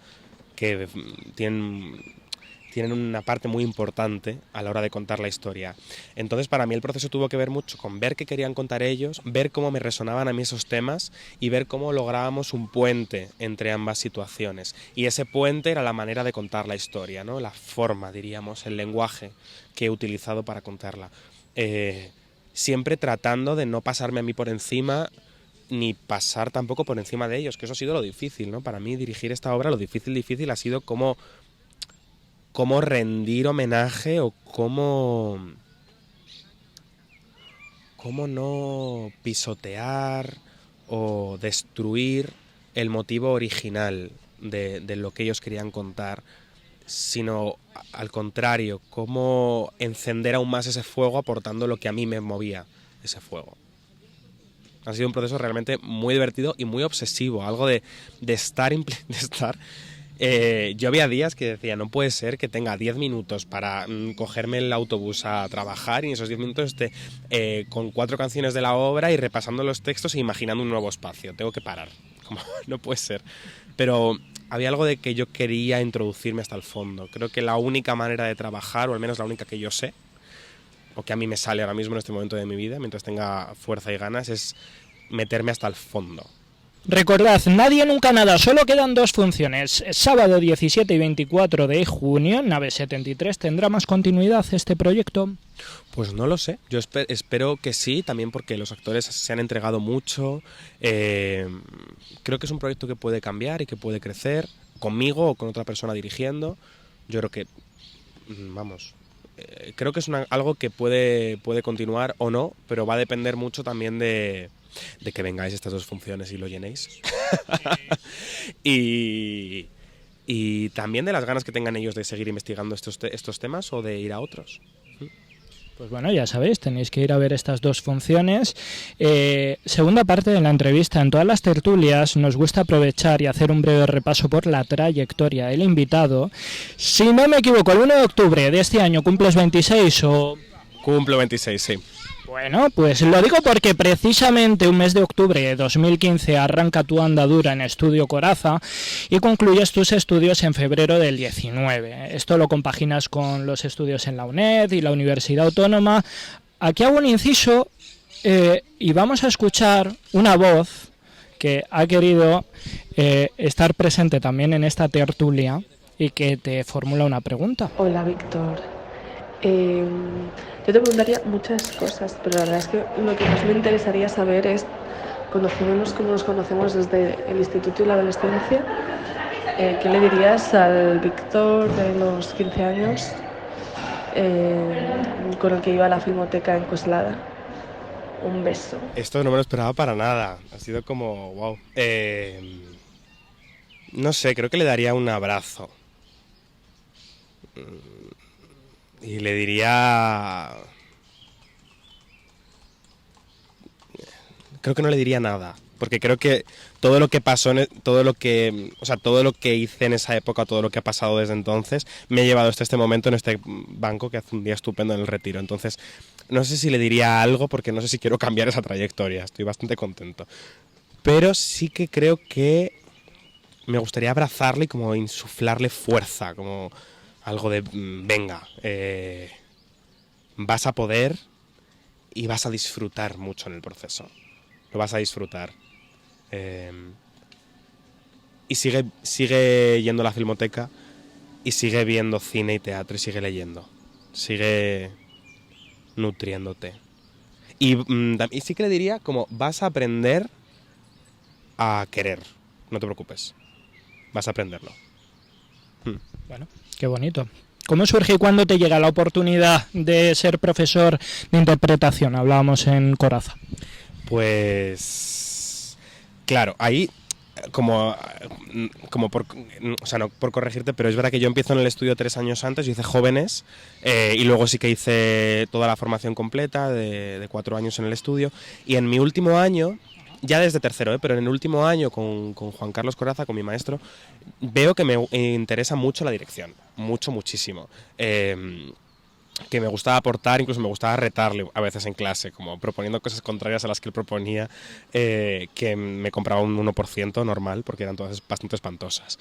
que tienen una parte muy importante a la hora de contar la historia. Entonces, para mí el proceso tuvo que ver mucho con ver qué querían contar ellos, ver cómo me resonaban a mí esos temas y ver cómo lográbamos un puente entre ambas situaciones. Y ese puente era la manera de contar la historia, ¿no? La forma, diríamos, el lenguaje que he utilizado para contarla. Siempre tratando de no pasarme a mí por encima ni pasar tampoco por encima de ellos, que eso ha sido lo difícil, ¿no? Para mí dirigir esta obra, lo difícil ha sido cómo rendir homenaje o cómo no pisotear o destruir el motivo original de lo que ellos querían contar, sino al contrario, cómo encender aún más ese fuego aportando lo que a mí me movía ese fuego. Ha sido un proceso realmente muy divertido y muy obsesivo, algo de estar... yo había días que decía, no puede ser que tenga 10 minutos para cogerme el autobús a trabajar y en esos 10 minutos esté con 4 canciones de la obra y repasando los textos e imaginando un nuevo espacio. Tengo que parar. Como, no puede ser. Pero había algo de que yo quería introducirme hasta el fondo. Creo que la única manera de trabajar, o al menos la única que yo sé, o que a mí me sale ahora mismo en este momento de mi vida, mientras tenga fuerza y ganas, es meterme hasta el fondo. Recordad, Nadie Nunca Nada, solo quedan 2 funciones. Sábado 17 y 24 de junio, Nave 73, ¿tendrá más continuidad este proyecto? Pues no lo sé, yo espero que sí, también porque los actores se han entregado mucho. Creo que es un proyecto que puede cambiar y que puede crecer, conmigo o con otra persona dirigiendo. Yo creo que, creo que es algo que puede continuar o no, pero va a depender mucho también de que vengáis estas 2 funciones y lo llenéis. y también de las ganas que tengan ellos de seguir investigando estos temas o de ir a otros. Pues bueno, ya sabéis, tenéis que ir a ver estas 2 funciones. Segunda parte de la entrevista. En todas las tertulias nos gusta aprovechar y hacer un breve repaso por la trayectoria del invitado. Si no me equivoco, el 1 de octubre de este año, ¿cumples 26 o...? Cumplo 26, sí. Bueno, pues lo digo porque precisamente un mes de octubre de 2015 arranca tu andadura en Estudio Coraza y concluyes tus estudios en febrero del 19. Esto lo compaginas con los estudios en la UNED y la Universidad Autónoma. Aquí hago un inciso y vamos a escuchar una voz que ha querido estar presente también en esta tertulia y que te formula una pregunta. Hola, Víctor. Yo te preguntaría muchas cosas, pero la verdad es que lo que más me interesaría saber es, conociéndonos como nos conocemos desde el instituto y la adolescencia, ¿qué le dirías al Víctor de los 15 años con el que iba a la Filmoteca en Coslada? Un beso. Esto no me lo esperaba para nada, ha sido como wow. No sé, creo que le daría un abrazo. Y le diría... Creo que no le diría nada, porque creo que todo lo que pasó, todo lo que hice en esa época, todo lo que ha pasado desde entonces, me ha llevado hasta este momento en este banco que hace un día estupendo en el Retiro. Entonces, no sé si le diría algo, porque no sé si quiero cambiar esa trayectoria, estoy bastante contento. Pero sí que creo que me gustaría abrazarle y como insuflarle fuerza, como... algo de, venga, vas a poder y vas a disfrutar mucho en el proceso. Lo vas a disfrutar. Y sigue yendo a la Filmoteca y sigue viendo cine y teatro y sigue leyendo. Sigue nutriéndote. Y sí que le diría como, vas a aprender a querer. No te preocupes. Vas a aprenderlo. Bueno, qué bonito. ¿Cómo surge y cuándo te llega la oportunidad de ser profesor de interpretación? Hablábamos en Coraza. Pues... claro, ahí... como por, o sea, no por corregirte, pero es verdad que yo empiezo en el estudio 3 años antes, yo hice jóvenes y luego sí que hice toda la formación completa de 4 años en el estudio, y en mi último año, ya desde tercero, pero en el último año con Juan Carlos Coraza, con mi maestro, veo que me interesa mucho la dirección, muchísimo. Que me gustaba aportar, incluso me gustaba retarle a veces en clase, como proponiendo cosas contrarias a las que él proponía, que me compraba un 1% normal, porque eran todas bastante espantosas.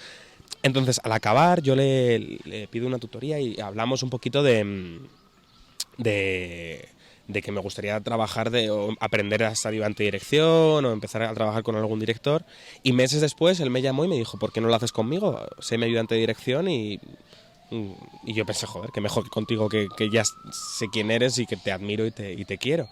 Entonces, al acabar, yo le pido una tutoría y hablamos un poquito de que me gustaría trabajar o aprender a estar ayudante de dirección o empezar a trabajar con algún director, y meses después él me llamó y me dijo, ¿por qué no lo haces conmigo? Sé mi ayudante de dirección. Y yo pensé, joder, qué mejor que contigo, que ya sé quién eres y que te admiro y te quiero.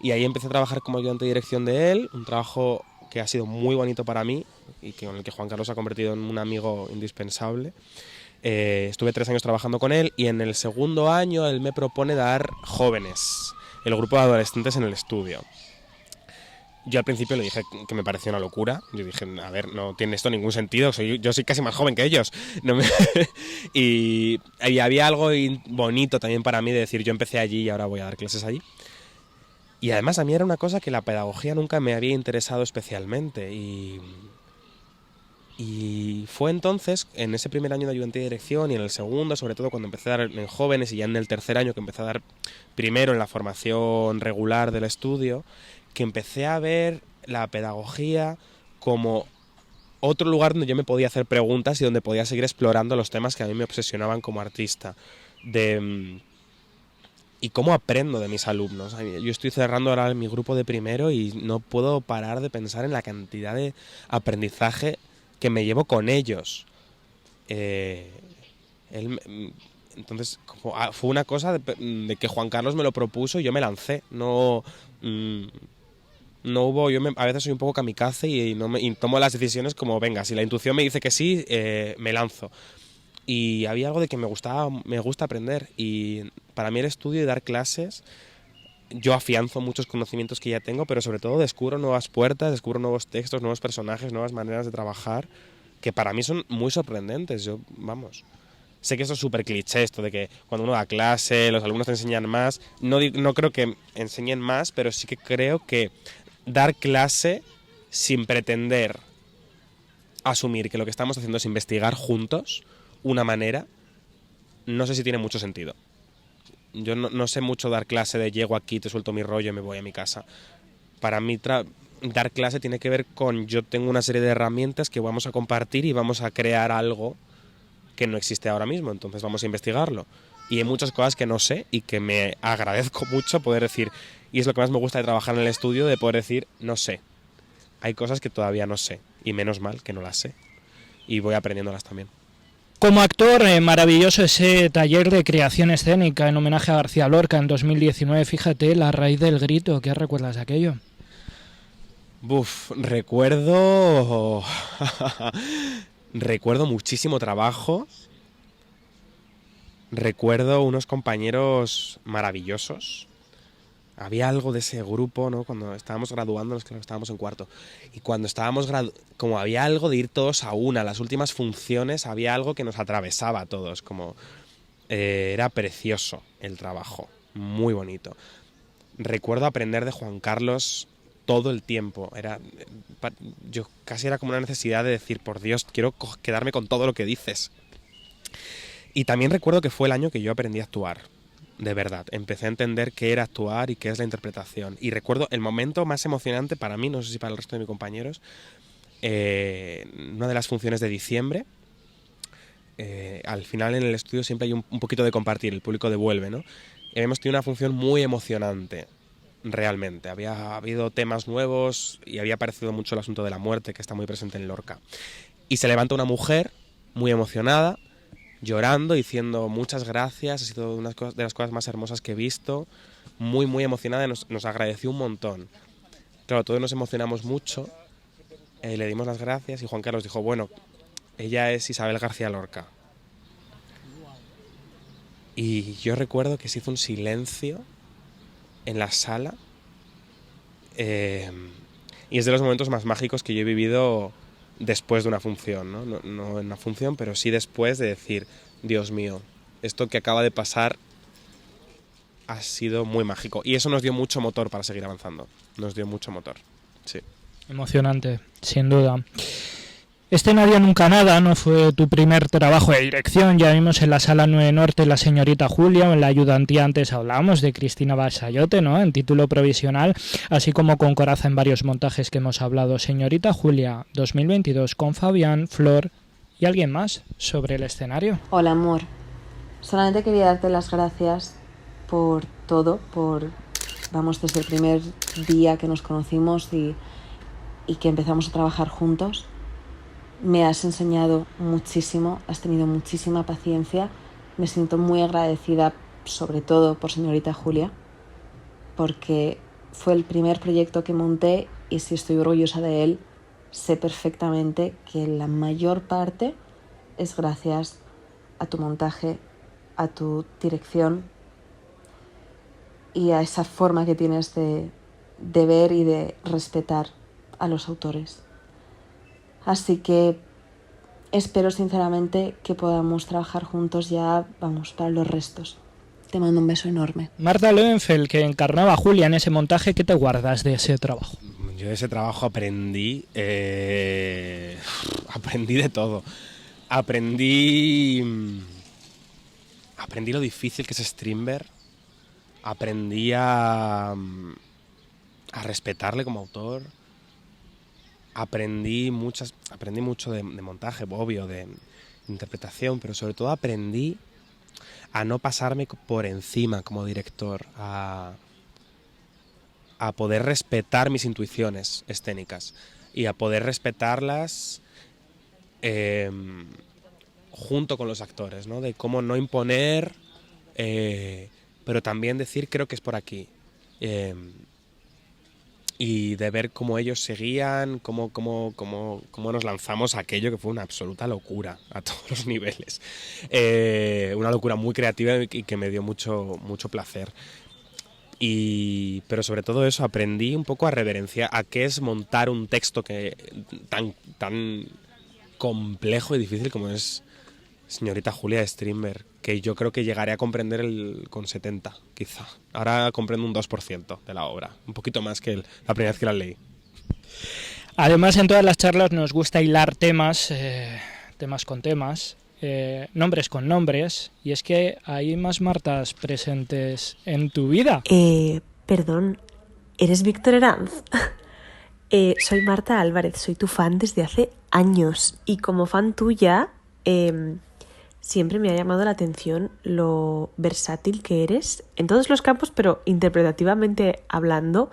Y ahí empecé a trabajar como ayudante de dirección de él, un trabajo que ha sido muy bonito para mí y con el que Juan Carlos se ha convertido en un amigo indispensable. Estuve 3 años trabajando con él y en el segundo año él me propone dar jóvenes, el grupo de adolescentes en el estudio. Yo al principio le dije que me parecía una locura. Yo dije, a ver, no tiene esto ningún sentido. Yo soy casi más joven que ellos. y había algo bonito también para mí de decir, yo empecé allí y ahora voy a dar clases allí. Y además a mí era una cosa que la pedagogía nunca me había interesado especialmente. Y fue entonces, en ese primer año de ayudantía de dirección y en el segundo, sobre todo cuando empecé a dar en jóvenes y ya en el tercer año que empecé a dar primero en la formación regular del estudio, que empecé a ver la pedagogía como otro lugar donde yo me podía hacer preguntas y donde podía seguir explorando los temas que a mí me obsesionaban como artista. Y cómo aprendo de mis alumnos. Yo estoy cerrando ahora mi grupo de primero y no puedo parar de pensar en la cantidad de aprendizaje que me llevo con ellos. Entonces, fue una cosa de que Juan Carlos me lo propuso y yo me lancé. No hubo, a veces soy un poco kamikaze y tomo las decisiones como, venga, si la intuición me dice que sí, me lanzo. Y había algo de que me gusta aprender, y para mí el estudio y dar clases, yo afianzo muchos conocimientos que ya tengo, pero sobre todo descubro nuevas puertas, descubro nuevos textos, nuevos personajes, nuevas maneras de trabajar, que para mí son muy sorprendentes. Sé que eso es súper cliché, esto de que cuando uno da clase, los alumnos te enseñan más. No creo que enseñen más, pero sí que creo que dar clase sin pretender asumir que lo que estamos haciendo es investigar juntos una manera, no sé si tiene mucho sentido. Yo no sé mucho dar clase de llego aquí, te suelto mi rollo y me voy a mi casa. Para mí dar clase tiene que ver con yo tengo una serie de herramientas que vamos a compartir y vamos a crear algo que no existe ahora mismo, entonces vamos a investigarlo. Y hay muchas cosas que no sé y que me agradezco mucho poder decir, y es lo que más me gusta de trabajar en el estudio, de poder decir, no sé. Hay cosas que todavía no sé, y menos mal que no las sé. Y voy aprendiéndolas también. Como actor, maravilloso ese taller de creación escénica en homenaje a García Lorca en 2019. Fíjate, La raíz del grito, ¿qué recuerdas de aquello? Recuerdo muchísimo trabajo. Recuerdo unos compañeros maravillosos. Había algo de ese grupo, ¿no? Cuando estábamos graduando, los que estábamos en cuarto. Y cuando estábamos como había algo de ir todos a una, las últimas funciones, había algo que nos atravesaba a todos. Era precioso el trabajo, muy bonito. Recuerdo aprender de Juan Carlos todo el tiempo. Yo casi era como una necesidad de decir, por Dios, quiero quedarme con todo lo que dices. Y también recuerdo que fue el año que yo aprendí a actuar. De verdad, empecé a entender qué era actuar y qué es la interpretación. Y recuerdo el momento más emocionante para mí, no sé si para el resto de mis compañeros, una de las funciones de diciembre. Al final en el estudio siempre hay un poquito de compartir, el público devuelve, ¿no? Y habíamos tenido una función muy emocionante, realmente. Había habido temas nuevos y había aparecido mucho el asunto de la muerte, que está muy presente en Lorca. Y se levanta una mujer muy emocionada, llorando, diciendo muchas gracias, ha sido una de las cosas más hermosas que he visto, muy muy emocionada, nos agradeció un montón. Claro, todos nos emocionamos mucho, le dimos las gracias y Juan Carlos dijo, bueno, ella es Isabel García Lorca. Y yo recuerdo que se hizo un silencio en la sala, y es de los momentos más mágicos que yo he vivido después de una función, ¿no? No en una función, pero sí después de decir, Dios mío, esto que acaba de pasar ha sido muy mágico. Y eso nos dio mucho motor para seguir avanzando. Nos dio mucho motor, sí. Emocionante, sin duda. Este Nadie Nunca Nada no fue tu primer trabajo de dirección. Ya vimos en la Sala 9 Norte La señorita Julia, o en la ayudantía antes hablábamos de Cristina Basayote, ¿no? En título provisional, así como con Coraza en varios montajes que hemos hablado. Señorita Julia, 2022, con Fabián, Flor y alguien más sobre el escenario. Hola, amor. Solamente quería darte las gracias por todo, desde el primer día que nos conocimos y que empezamos a trabajar juntos. Me has enseñado muchísimo, has tenido muchísima paciencia. Me siento muy agradecida, sobre todo por señorita Julia, porque fue el primer proyecto que monté y si estoy orgullosa de él, sé perfectamente que la mayor parte es gracias a tu montaje, a tu dirección y a esa forma que tienes de ver y de respetar a los autores. Así que espero sinceramente que podamos trabajar juntos ya, para los restos. Te mando un beso enorme. Marta Lowenfeld, que encarnaba a Julia en ese montaje, ¿qué te guardas de ese trabajo? Yo de ese trabajo aprendí de todo. Aprendí lo difícil que es Strindberg. Aprendí a respetarle como autor. Aprendí mucho de montaje, obvio, de interpretación, pero sobre todo aprendí a no pasarme por encima como director, a poder respetar mis intuiciones escénicas y a poder respetarlas junto con los actores, ¿no? De cómo no imponer, pero también decir creo que es por aquí. Y de ver cómo ellos seguían, cómo nos lanzamos a aquello que fue una absoluta locura a todos los niveles. Una locura muy creativa y que me dio mucho placer. Pero sobre todo eso, aprendí un poco a reverenciar a qué es montar un texto tan complejo y difícil como es Señorita Julia de Strindberg, que yo creo que llegaré a comprender con 70, quizá. Ahora comprendo un 2% de la obra, un poquito más que la primera vez que la leí. Además, en todas las charlas nos gusta hilar temas con temas, nombres con nombres, y es que hay más Martas presentes en tu vida. Perdón, ¿eres Víctor Herranz? Soy Marta Álvarez, soy tu fan desde hace años, y como fan tuya, siempre me ha llamado la atención lo versátil que eres en todos los campos, pero interpretativamente hablando,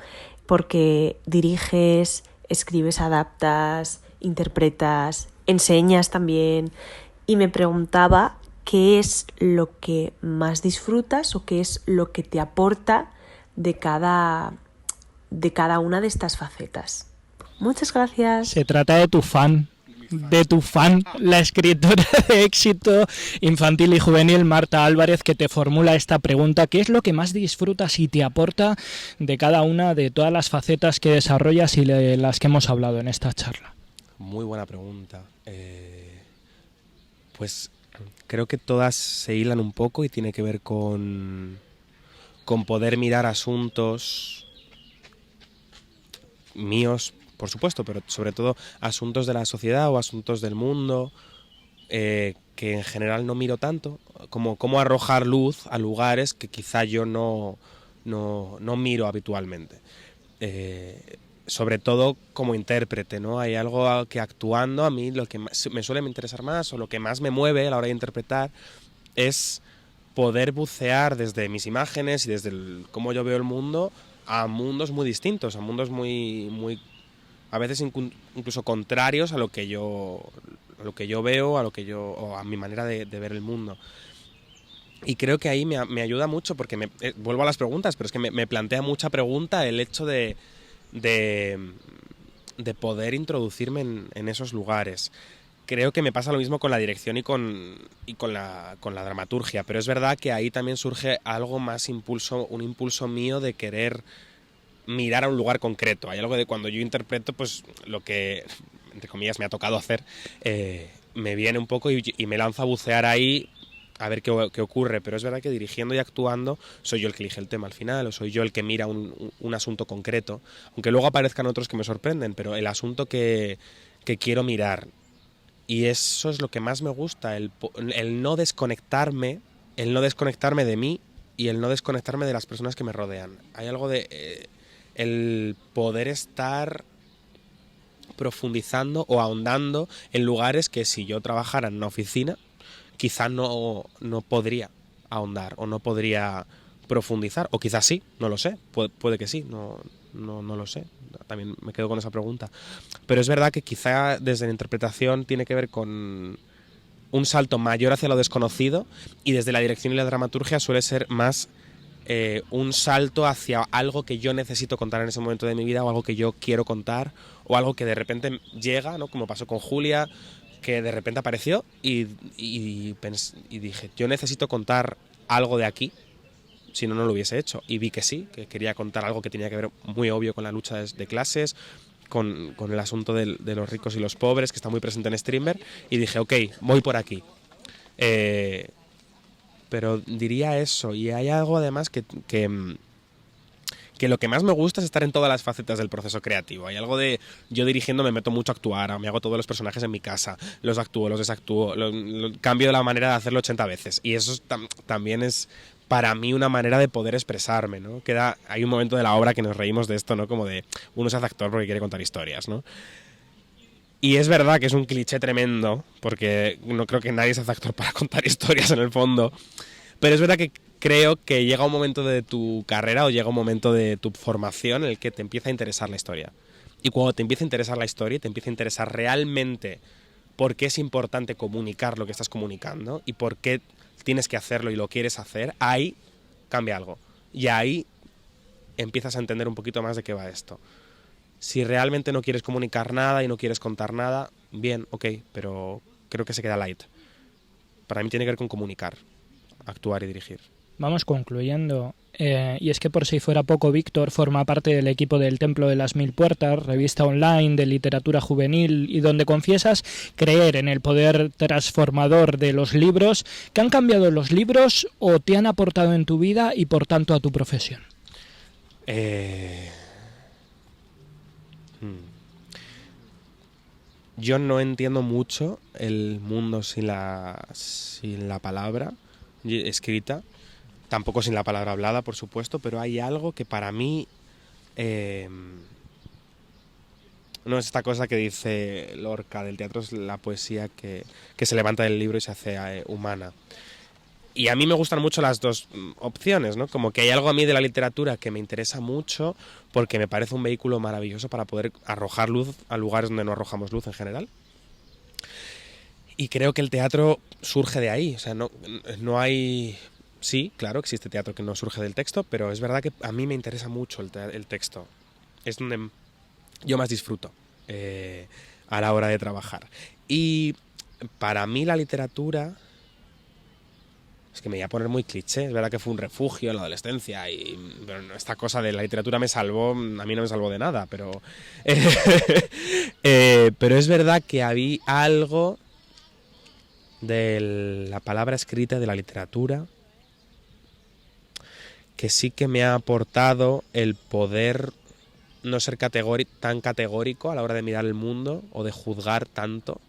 porque diriges, escribes, adaptas, interpretas, enseñas también. Y me preguntaba qué es lo que más disfrutas o qué es lo que te aporta de cada una de estas facetas. Muchas gracias. Se trata de tu fan, la escritora de éxito infantil y juvenil Marta Álvarez, que te formula esta pregunta: ¿qué es lo que más disfrutas y te aporta de cada una de todas las facetas que desarrollas y de las que hemos hablado en esta charla? Muy buena pregunta. Pues creo que todas se hilan un poco y tiene que ver con poder mirar asuntos míos, por supuesto, pero sobre todo asuntos de la sociedad o asuntos del mundo que en general no miro tanto, como cómo arrojar luz a lugares que quizá yo no miro habitualmente. Sobre todo como intérprete, ¿no? Hay algo que actuando a mí lo que me suele interesar más o lo que más me mueve a la hora de interpretar es poder bucear desde mis imágenes y desde cómo yo veo el mundo a mundos muy distintos, a mundos muy a veces incluso contrarios a lo que yo veo, o a mi manera de ver el mundo. Y creo que ahí me ayuda mucho porque vuelvo a las preguntas, pero es que me plantea mucha pregunta el hecho de poder introducirme en esos lugares. Creo que me pasa lo mismo con la dirección y con la dramaturgia, pero es verdad que ahí también surge algo más un impulso mío de querer mirar a un lugar concreto. Hay algo de cuando yo interpreto, pues lo que, entre comillas, me ha tocado hacer, me viene un poco y me lanzo a bucear ahí a ver qué ocurre, pero es verdad que dirigiendo y actuando soy yo el que elige el tema al final, o soy yo el que mira un asunto concreto, aunque luego aparezcan otros que me sorprenden, pero el asunto que quiero mirar. Y eso es lo que más me gusta, el no desconectarme de mí y el no desconectarme de las personas que me rodean. Hay algo de el poder estar profundizando o ahondando en lugares que si yo trabajara en una oficina quizá no podría ahondar o no podría profundizar, o quizás sí, no lo sé, puede que sí, no lo sé, también me quedo con esa pregunta. Pero es verdad que quizá desde la interpretación tiene que ver con un salto mayor hacia lo desconocido, y desde la dirección y la dramaturgia suele ser más un salto hacia algo que yo necesito contar en ese momento de mi vida, o algo que yo quiero contar, o algo que de repente llega, ¿no? Como pasó con Julia, que de repente apareció y dije, yo necesito contar algo de aquí, si no, no lo hubiese hecho. Y vi que sí, que quería contar algo que tenía que ver muy obvio con la lucha de clases, con el asunto de los ricos y los pobres, que está muy presente en Strindberg, y dije, ok, voy por aquí. Pero diría eso, y hay algo además que lo que más me gusta es estar en todas las facetas del proceso creativo. Hay algo de, yo dirigiendo me meto mucho a actuar, me hago todos los personajes en mi casa, los actúo, los desactúo, cambio la manera de hacerlo 80 veces, y eso también es para mí una manera de poder expresarme, ¿no? Hay un momento de la obra que nos reímos de esto, ¿no? Como de, uno se hace actor porque quiere contar historias, ¿no? Y es verdad que es un cliché tremendo, porque no creo que nadie se hace actor para contar historias en el fondo, pero es verdad que creo que llega un momento de tu carrera o llega un momento de tu formación en el que te empieza a interesar la historia. Y cuando te empieza a interesar la historia y te empieza a interesar realmente por qué es importante comunicar lo que estás comunicando y por qué tienes que hacerlo y lo quieres hacer, ahí cambia algo. Y ahí empiezas a entender un poquito más de qué va esto. Si realmente no quieres comunicar nada y no quieres contar nada, bien, ok, pero creo que se queda light. Para mí tiene que ver con comunicar, actuar y dirigir. Vamos concluyendo. Y es que por si fuera poco, Víctor forma parte del equipo del Templo de las Mil Puertas, revista online de literatura juvenil, y donde confiesas creer en el poder transformador de los libros. ¿Qué han cambiado los libros o te han aportado en tu vida y por tanto a tu profesión? Yo no entiendo mucho el mundo sin la palabra escrita, tampoco sin la palabra hablada, por supuesto, pero hay algo que para mí no es esta cosa que dice Lorca del teatro, es la poesía que se levanta del libro y se hace humana. Y a mí me gustan mucho las dos opciones, ¿no? Como que hay algo a mí de la literatura que me interesa mucho porque me parece un vehículo maravilloso para poder arrojar luz a lugares donde no arrojamos luz en general. Y creo que el teatro surge de ahí, o sea, no hay... Sí, claro, existe teatro que no surge del texto, pero es verdad que a mí me interesa mucho el texto. Es donde yo más disfruto a la hora de trabajar. Y para mí la literatura... Es que me voy a poner muy cliché, es verdad que fue un refugio en la adolescencia, pero esta cosa de la literatura me salvó, a mí no me salvó de nada, pero es verdad que había algo de la palabra escrita de la literatura que sí que me ha aportado el poder no ser tan categórico a la hora de mirar el mundo o de juzgar tanto.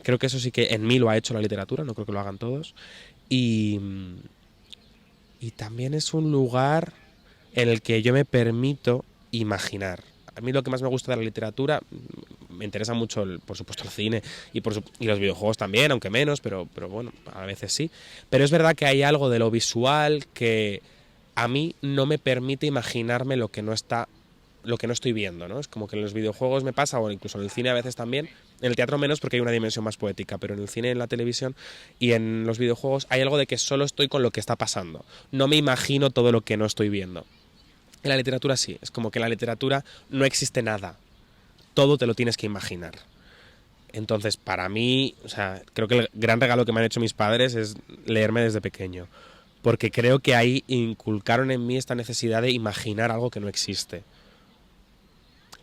Creo que eso sí que en mí lo ha hecho la literatura, no creo que lo hagan todos. Y también es un lugar en el que yo me permito imaginar. A mí lo que más me gusta de la literatura, me interesa mucho, por supuesto, el cine y los videojuegos también, aunque menos, pero bueno, a veces sí. Pero es verdad que hay algo de lo visual que a mí no me permite imaginarme lo que no estoy viendo, ¿no? Es como que en los videojuegos me pasa, o incluso en el cine a veces también, en el teatro menos porque hay una dimensión más poética, pero en el cine, en la televisión y en los videojuegos hay algo de que solo estoy con lo que está pasando. No me imagino todo lo que no estoy viendo. En la literatura sí, es como que en la literatura no existe nada. Todo te lo tienes que imaginar. Entonces, para mí, o sea, creo que el gran regalo que me han hecho mis padres es leerme desde pequeño. Porque creo que ahí inculcaron en mí esta necesidad de imaginar algo que no existe.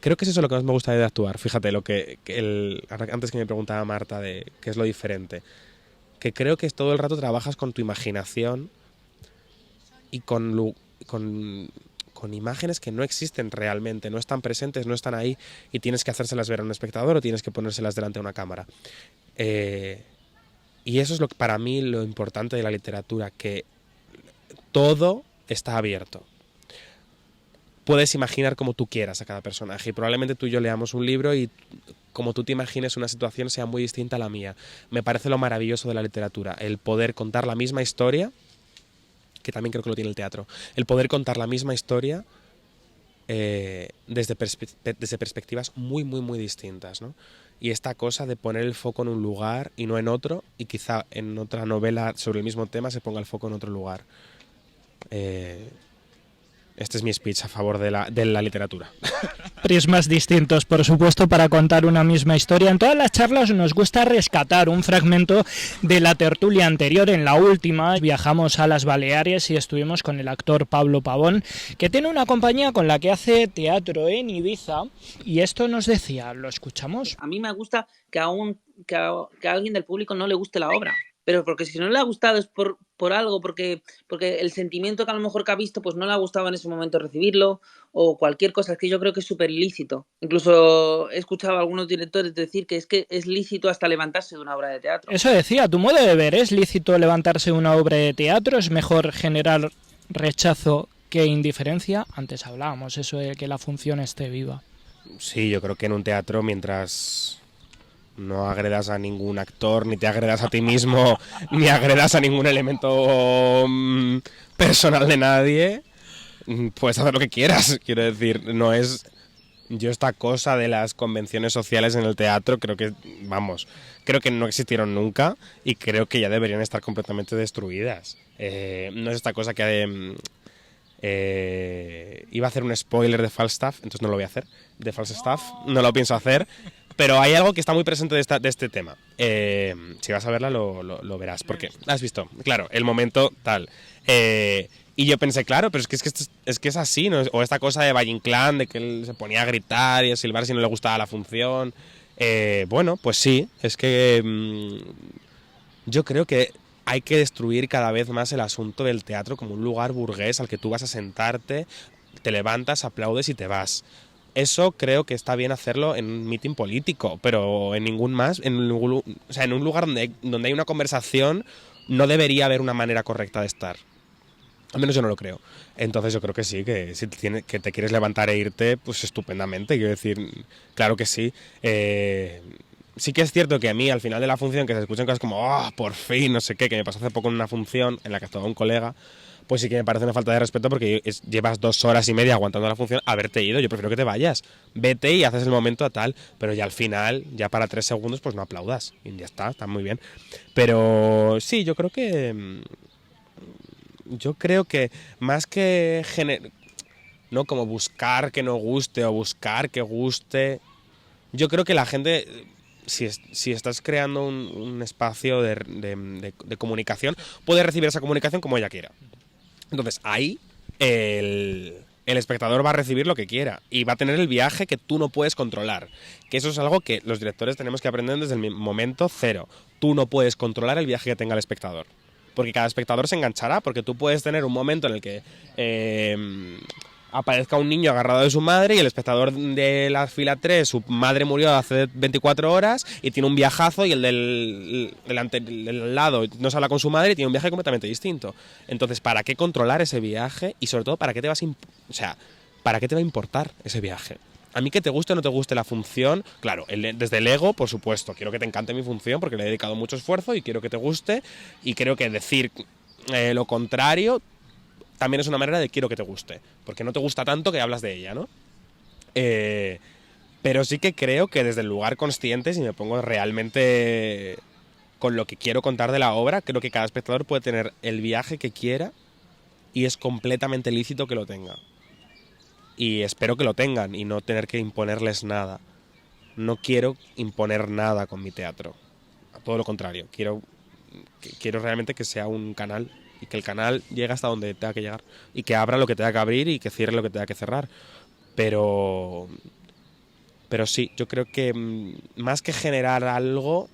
Creo que es eso lo que más me gusta de actuar. Fíjate, antes que me preguntaba Marta de qué es lo diferente. Que creo que todo el rato trabajas con tu imaginación y con imágenes que no existen realmente, no están presentes, no están ahí y tienes que hacérselas ver a un espectador o tienes que ponérselas delante de una cámara. Y eso es para mí lo importante de la literatura, que todo está abierto. Puedes imaginar como tú quieras a cada personaje y probablemente tú y yo leamos un libro y como tú te imagines una situación sea muy distinta a la mía. Me parece lo maravilloso de la literatura, el poder contar la misma historia, que también creo que lo tiene el teatro, el poder contar la misma historia desde perspectivas muy, muy, muy distintas, ¿no? Y esta cosa de poner el foco en un lugar y no en otro, y quizá en otra novela sobre el mismo tema se ponga el foco en otro lugar. este es mi speech a favor de la literatura. Prismas distintos, por supuesto, para contar una misma historia. En todas las charlas nos gusta rescatar un fragmento de la tertulia anterior. En la última viajamos a las Baleares y estuvimos con el actor Pablo Pavón, que tiene una compañía con la que hace teatro en Ibiza, y esto nos decía, ¿lo escuchamos? A mí me gusta que a alguien del público no le guste la obra. Pero porque si no le ha gustado es por algo, porque el sentimiento que a lo mejor que ha visto pues no le ha gustado en ese momento recibirlo, o cualquier cosa. Es que yo creo que es súper ilícito. Incluso he escuchado a algunos directores decir que es lícito hasta levantarse de una obra de teatro. Eso decía, tu modo de ver, ¿es lícito levantarse de una obra de teatro? ¿Es mejor generar rechazo que indiferencia? Antes hablábamos eso de que la función esté viva. Sí, yo creo que en un teatro, mientras no agredas a ningún actor, ni te agredas a ti mismo, ni agredas a ningún elemento personal de nadie, puedes hacer lo que quieras. Quiero decir, no es... Yo esta cosa de las convenciones sociales en el teatro creo que no existieron nunca y creo que ya deberían estar completamente destruidas. No es esta cosa que... iba a hacer un spoiler de Falstaff, entonces no lo voy a hacer. De Falstaff, no lo pienso hacer. Pero hay algo que está muy presente de este tema. Si vas a verla lo verás. Porque has visto, claro, el momento tal. Y yo pensé, claro, pero es que es así, ¿no? O esta cosa de Valle Inclán, de que él se ponía a gritar y a silbar si no le gustaba la función. Bueno, pues sí, es que yo creo que hay que destruir cada vez más el asunto del teatro como un lugar burgués al que tú vas a sentarte, te levantas, aplaudes y te vas. Eso creo que está bien hacerlo en un mitin político, pero en ningún más, en un lugar donde hay una conversación no debería haber una manera correcta de estar. Al menos yo no lo creo. Entonces yo creo que sí, que si que te quieres levantar e irte, pues estupendamente. Quiero decir, claro que sí. Sí que es cierto que a mí al final de la función que se escuchan cosas como por fin, no sé qué, que me pasó hace poco en una función en la que estaba un colega, pues sí que me parece una falta de respeto porque llevas 2 horas y media aguantando la función, haberte ido. Yo prefiero que te vayas, vete y haces el momento a tal, pero ya al final, ya para 3 segundos, pues no aplaudas y ya está muy bien. Pero sí, yo creo que más que no como buscar que no guste o buscar que guste, yo creo que la gente, si estás creando un espacio de comunicación, puede recibir esa comunicación como ella quiera. Entonces ahí el espectador va a recibir lo que quiera y va a tener el viaje que tú no puedes controlar. Que eso es algo que los directores tenemos que aprender desde el momento cero. Tú no puedes controlar el viaje que tenga el espectador. Porque cada espectador se enganchará, porque tú puedes tener un momento en el que aparezca un niño agarrado de su madre y el espectador de la fila 3, su madre murió hace 24 horas y tiene un viajazo, y el del lado no se habla con su madre y tiene un viaje completamente distinto. Entonces, ¿para qué controlar ese viaje? Y sobre todo, ¿para qué te ¿para qué te va a importar ese viaje? A mí que te guste o no te guste la función, claro, desde el ego, por supuesto, quiero que te encante mi función porque le he dedicado mucho esfuerzo y quiero que te guste, y creo que decir lo contrario también es una manera de quiero que te guste, porque no te gusta tanto que hablas de ella, ¿no? Pero sí que creo que desde el lugar consciente, si me pongo realmente con lo que quiero contar de la obra, creo que cada espectador puede tener el viaje que quiera y es completamente lícito que lo tenga. Y espero que lo tengan y no tener que imponerles nada. No quiero imponer nada con mi teatro. A todo lo contrario. Quiero realmente que sea un canal y que el canal llegue hasta donde tenga que llegar. Y que abra lo que tenga que abrir y que cierre lo que tenga que cerrar. Pero sí, yo creo que más que generar algo,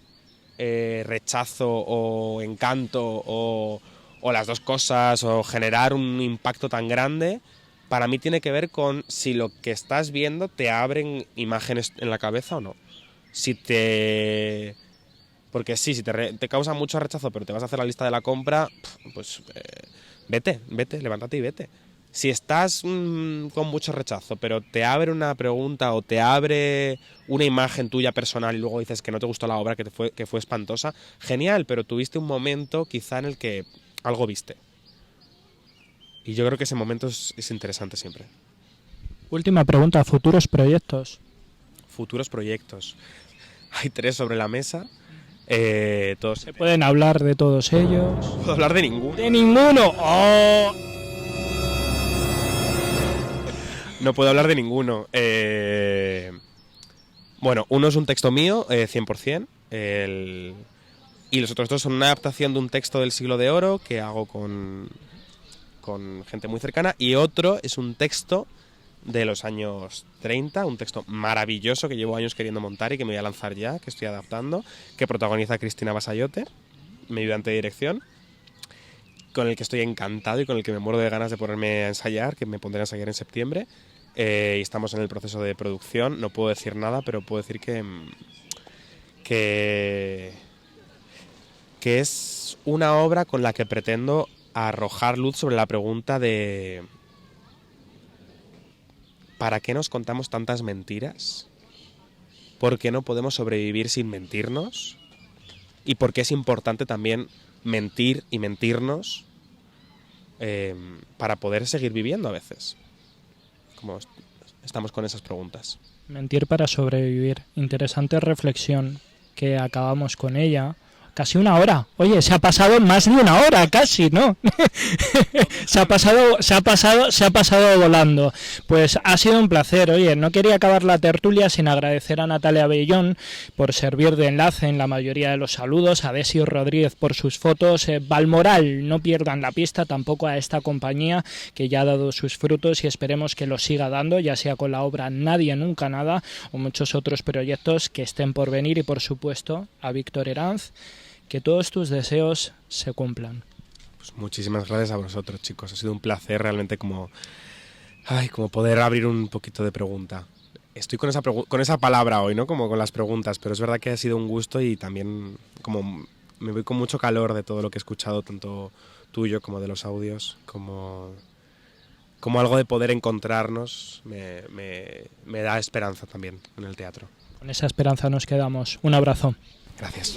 rechazo o encanto o las dos cosas, o generar un impacto tan grande, para mí tiene que ver con si lo que estás viendo te abren imágenes en la cabeza o no. Porque sí, si te causa mucho rechazo, pero te vas a hacer la lista de la compra, pues vete, levántate y vete. Si estás con mucho rechazo, pero te abre una pregunta o te abre una imagen tuya personal y luego dices que no te gustó la obra, que fue espantosa, genial, pero tuviste un momento quizá en el que algo viste. Y yo creo que ese momento es interesante siempre. Última pregunta, ¿futuros proyectos? Futuros proyectos. Hay 3 sobre la mesa. Todos ¿Se pueden hablar de todos ellos? ¿Puedo hablar de ninguno? ¡De ninguno! ¡Oh! No puedo hablar de ninguno. Bueno, uno es un texto mío, 100%. Y los otros dos son una adaptación de un texto del Siglo de Oro que hago con gente muy cercana. Y otro es un texto de los años 30, un texto maravilloso que llevo años queriendo montar y que me voy a lanzar ya, que estoy adaptando, que protagoniza Cristina Basayote, mi ayudante de dirección, con el que estoy encantado y con el que me muero de ganas de ponerme a ensayar, que me pondré a ensayar en septiembre. Y estamos en el proceso de producción. No puedo decir nada, pero puedo decir que es una obra con la que pretendo arrojar luz sobre la pregunta de ¿para qué nos contamos tantas mentiras? ¿Por qué no podemos sobrevivir sin mentirnos? ¿Y por qué es importante también mentir y mentirnos para poder seguir viviendo a veces? Como estamos con esas preguntas. Mentir para sobrevivir. Interesante reflexión que acabamos con ella. Casi una hora. Oye, se ha pasado más de una hora, casi, ¿no? se ha pasado volando. Pues ha sido un placer. Oye, no quería acabar la tertulia sin agradecer a Natalia Bellón por servir de enlace en la mayoría de los saludos, a Desio Rodríguez por sus fotos, Valmoral, no pierdan la pista, tampoco a esta compañía que ya ha dado sus frutos y esperemos que lo siga dando, ya sea con la obra Nadie Nunca Nada o muchos otros proyectos que estén por venir, y por supuesto a Víctor Herranz, que todos tus deseos se cumplan. Pues muchísimas gracias a vosotros, chicos. Ha sido un placer realmente como poder abrir un poquito de pregunta. Estoy con esa palabra hoy, ¿no? Como con las preguntas, pero es verdad que ha sido un gusto y también como me voy con mucho calor de todo lo que he escuchado, tanto tuyo como de los audios, como algo de poder encontrarnos me da esperanza también en el teatro. Con esa esperanza nos quedamos. Un abrazo. Gracias.